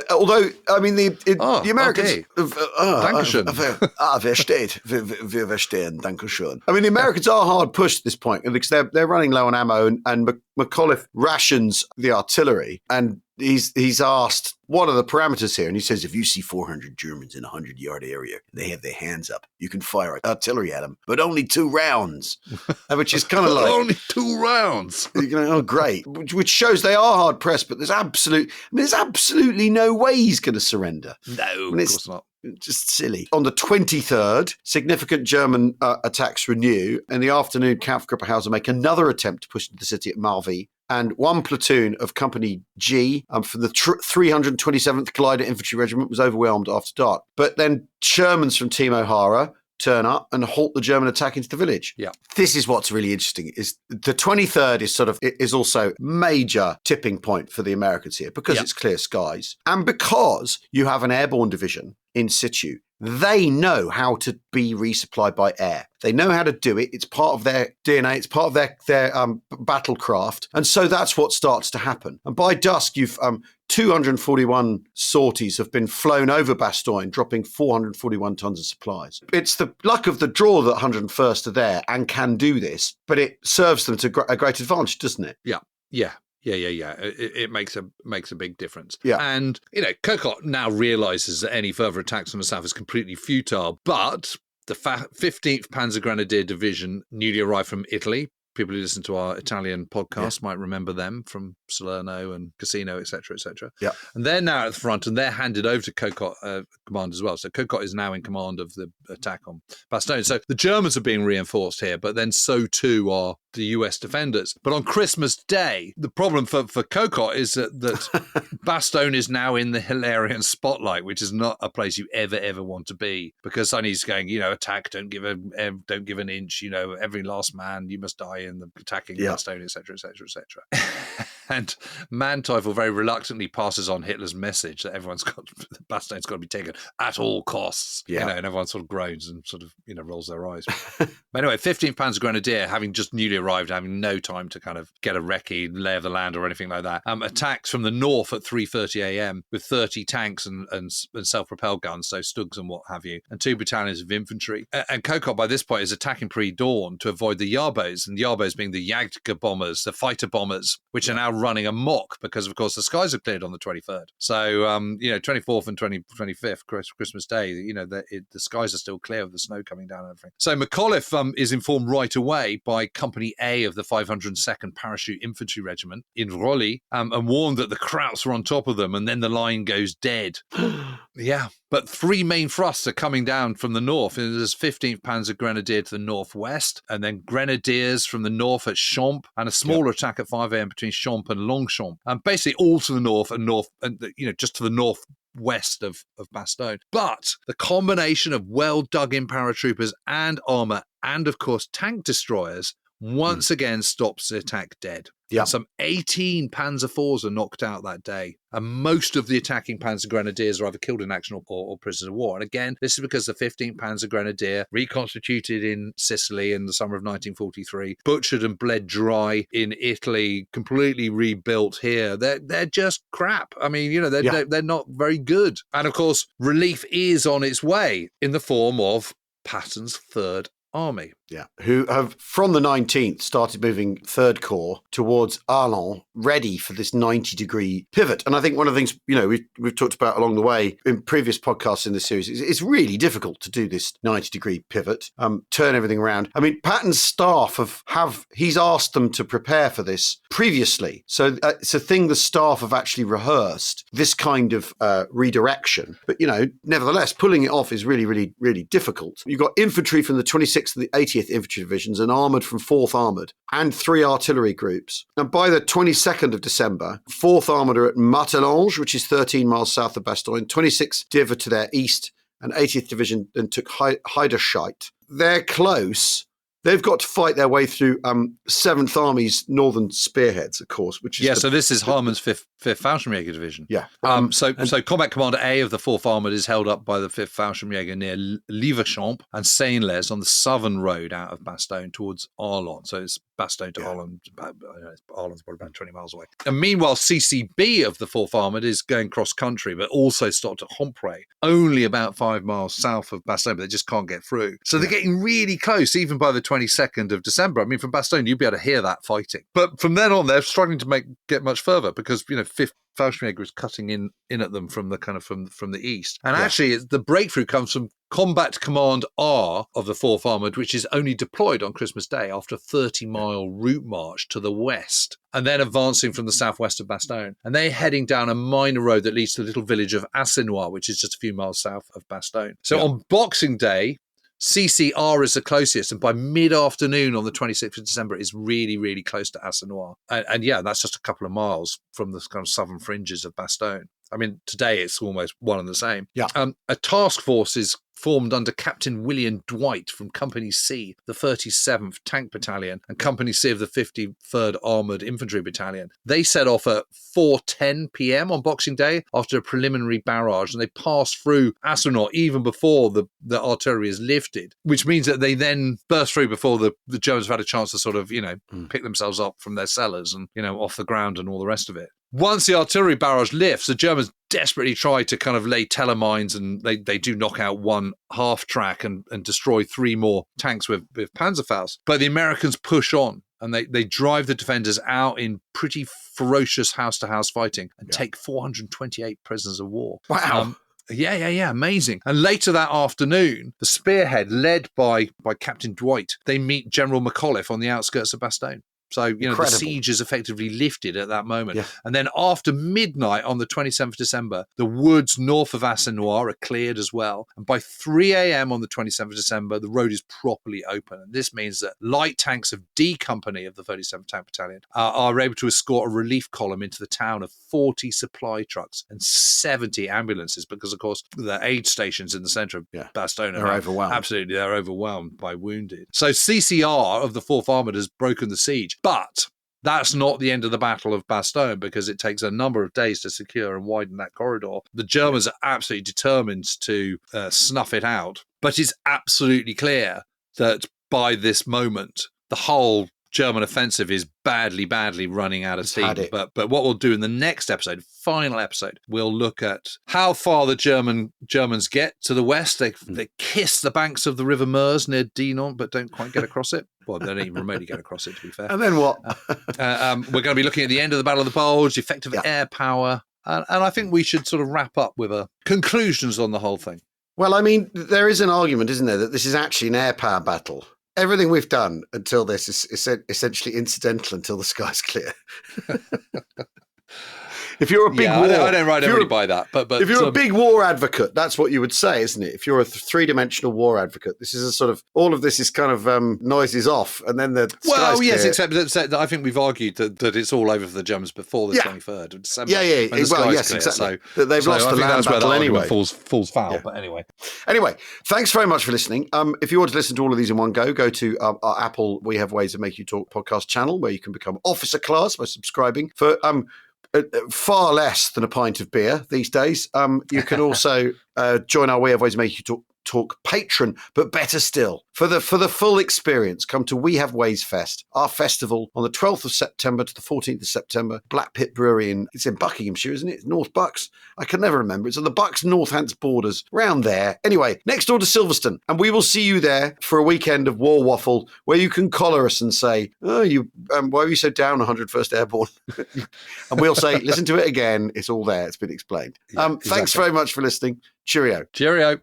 although, I mean, the Americans... Dankeschön. Wir verstehen, Dankeschön. I mean, the Americans are hard pushed at this point because they're running low on ammo and McAuliffe rations the artillery and he's asked, what are the parameters here? And he says, if you see 400 Germans in a 100-yard area and they have their hands up, you can fire artillery at them, but only 2 rounds. Which is kind of like... only 2 rounds. Oh, great. Which shows they are hard pressed, but there's absolutely no way he's going to surrender. No, of course not. Just silly. On the 23rd, significant German attacks renew. In the afternoon, Kampfgruppe Hauser make another attempt to push into the city at Malvi. And 1 platoon of Company G from the 327th Glider Infantry Regiment was overwhelmed after dark. But then Shermans from Team O'Hara turn up and halt the German attack into the village. Yeah. This is what's really interesting is the 23rd is also major tipping point for the Americans here because it's clear skies and because you have an airborne division in situ. They know how to be resupplied by air. They know how to do it. It's part of their DNA. It's part of their battlecraft. And so that's what starts to happen. And by dusk, you've 241 sorties have been flown over Bastogne, dropping 441 tons of supplies. It's the luck of the draw that 101st are there and can do this, but it serves them to a great advantage, doesn't it? Yeah. It makes a big difference. Yeah. And, Kokot now realizes that any further attacks on the south is completely futile, but the 15th Panzer Grenadier Division, newly arrived from Italy. People who listen to our Italian podcast might remember them from Salerno and Cassino, etc., etc. Yeah. And they're now at the front, and they're handed over to Kokot command as well. So Kokot is now in command of the attack on Bastogne. So the Germans are being reinforced here, but then so too are the US defenders. But on Christmas Day, the problem for Kokot is that Bastogne is now in the Hilarion spotlight, which is not a place you ever want to be, because suddenly he's going, attack, don't give an inch, every last man, you must die in the attacking Bastogne, etc., etc., etc. And Manteuffel very reluctantly passes on Hitler's message that Bastogne's got to be taken at all costs. Yeah. And everyone sort of groans and sort of, rolls their eyes. But anyway, 15th Panzer Grenadier, having just newly arrived, having no time to kind of get a recce, lay of the land or anything like that, attacks from the north at 3:30 a.m. with 30 tanks and self-propelled guns, so Stugs and what have you, and 2 battalions of infantry. And Kokot, by this point, is attacking pre-dawn to avoid the Yarbos, and the Yarbos being the Jagdger bombers, the fighter bombers, which are now running amok because, of course, the skies are cleared on the 23rd. So, 24th and 25th, Christmas Day, the skies are still clear with the snow coming down and everything. So McAuliffe is informed right away by Company A of the 502nd Parachute Infantry Regiment in Rolly, and warned that the Krauts were on top of them, and then the line goes dead. Yeah. But 3 main thrusts are coming down from the north. There's 15th Panzer Grenadier to the northwest, and then Grenadiers from the north at Champs, and a smaller attack at 5 a.m. between Champs and Longchamps. And basically all to the north and just to the northwest of Bastogne. But the combination of well-dug-in paratroopers and armour and, of course, tank destroyers once again stops the attack dead. Yeah. Some 18 Panzer IVs are knocked out that day, and most of the attacking Panzer Grenadiers are either killed in action or prisoners of war. And again, this is because the 15th Panzer Grenadier, reconstituted in Sicily in the summer of 1943, butchered and bled dry in Italy, completely rebuilt here. They're just crap. I mean, they're not very good. And of course, relief is on its way in the form of Patton's Third Army. Yeah, who have, from the 19th, started moving Third Corps towards Arlon, ready for this 90-degree pivot. And I think one of the things, we've talked about along the way in previous podcasts in this series, is it's really difficult to do this 90-degree pivot, turn everything around. I mean, Patton's staff he's asked them to prepare for this previously. So it's a thing the staff have actually rehearsed, this kind of redirection. But, nevertheless, pulling it off is really, really, really difficult. You've got infantry from the 26th and the 80th Infantry Divisions and armoured from 4th Armoured and 3 artillery groups. And by the 22nd of December, 4th Armoured are at Martelange, which is 13 miles south of Bastogne, 26th Div to their east, and 80th Division then took Heiderscheid. They're close. They've got to fight their way through 7th Army's northern spearheads, of course. Which is so this is Harman's 5th Fallschirmjäger Division. Yeah. So Combat Commander A of the 4th Armoured is held up by the 5th Fallschirmjäger near Lieverchamps and Seinles on the southern road out of Bastogne towards Arlon. So it's Bastogne to Holland. Arlon's probably about 20 miles away. And meanwhile, CCB of the 4th Armoured is going cross-country, but also stopped at Hompre, only about 5 miles south of Bastogne, but they just can't get through. So they're getting really close, even by the 22nd of December. I mean, from Bastogne, you'd be able to hear that fighting. But from then on, they're struggling to get much further because, 5th Fallschirmjäger is cutting in at them from the kind of from the east. And actually, the breakthrough comes from Combat Command R of the 4th Armoured, which is only deployed on Christmas Day after a 30-mile route march to the west, and then advancing from the southwest of Bastogne. And they're heading down a minor road that leads to the little village of Assenois, which is just a few miles south of Bastogne. So on Boxing Day, CCR is the closest, and by mid-afternoon on the 26th of December, it's really, really close to Assenois. And that's just a couple of miles from the kind of southern fringes of Bastogne. I mean, today it's almost one and the same. Yeah. A task force is formed under Captain William Dwight from Company C, the 37th Tank Battalion, and Company C of the 53rd Armoured Infantry Battalion. They set off at 4:10 p.m. on Boxing Day after a preliminary barrage, and they passed through Astronaut even before the artillery is lifted, which means that they then burst through before the Germans have had a chance to sort of, pick themselves up from their cellars and, off the ground and all the rest of it. Once the artillery barrage lifts, the Germans desperately try to kind of lay telemines, and they do knock out one half track and destroy 3 more tanks with Panzerfaust. But the Americans push on, and they drive the defenders out in pretty ferocious house-to-house fighting and take 428 prisoners of war. Wow. Yeah, amazing. And later that afternoon, the spearhead, led by Captain Dwight, they meet General McAuliffe on the outskirts of Bastogne. So, the siege is effectively lifted at that moment. Yeah. And then after midnight on the 27th of December, the woods north of Assenoir are cleared as well. And by 3 a.m. on the 27th of December, the road is properly open. And this means that light tanks of D Company of the 37th Tank Battalion are able to escort a relief column into the town of 40 supply trucks and 70 ambulances, because, of course, the aid stations in the centre of Bastogne are overwhelmed. Absolutely, they're overwhelmed by wounded. So CCR of the 4th Armoured has broken the siege. But that's not the end of the Battle of Bastogne, because it takes a number of days to secure and widen that corridor. The Germans are absolutely determined to snuff it out. But it's absolutely clear that by this moment, the whole German offensive is badly running out of steam. But what we'll do in the next episode, final episode, we'll look at how far the Germans get to the west. They kiss the banks of the River Meuse near Dinant, but don't quite get across it. Well, they don't even remotely get across it, to be fair. And then what? We're going to be looking at the end of the Battle of the Bulge, effective air power. And I think we should sort of wrap up with conclusions on the whole thing. Well, I mean, there is an argument, isn't there, that this is actually an air power battle. Everything we've done until this is essentially incidental until the sky's clear. If you're a big war, I don't really buy that. But if you're a big war advocate, that's what you would say, isn't it? If you're a 3-dimensional war advocate, this is a sort of, all of this is kind of noises off, and then the sky's clear. Except that I think we've argued that it's all over for the Germans before the 23rd of December. Yeah. Well, yes, clear, exactly. So they've lost the land battle anyway. Falls foul. Yeah. But anyway, thanks very much for listening. If you want to listen to all of these in one go to our Apple We Have Ways of Make You Talk podcast channel, where you can become officer class by subscribing for far less than a pint of beer these days. You can also join our We Have Ways to Make You Talk patron, but better still, for the full experience, come to We Have Ways Fest, our festival on the 12th of September to the 14th of September, Black Pit Brewery it's in Buckinghamshire, isn't it? It's North Bucks. I can never remember. It's on the Bucks-Northants borders, round there. Anyway, next door to Silverstone, and we will see you there for a weekend of War Waffle, where you can collar us and say, "Oh, you, why are you so down 101st Airborne?" And we'll say, "Listen to it again. It's all there. It's been explained." Exactly. Thanks very much for listening. Cheerio. Cheerio.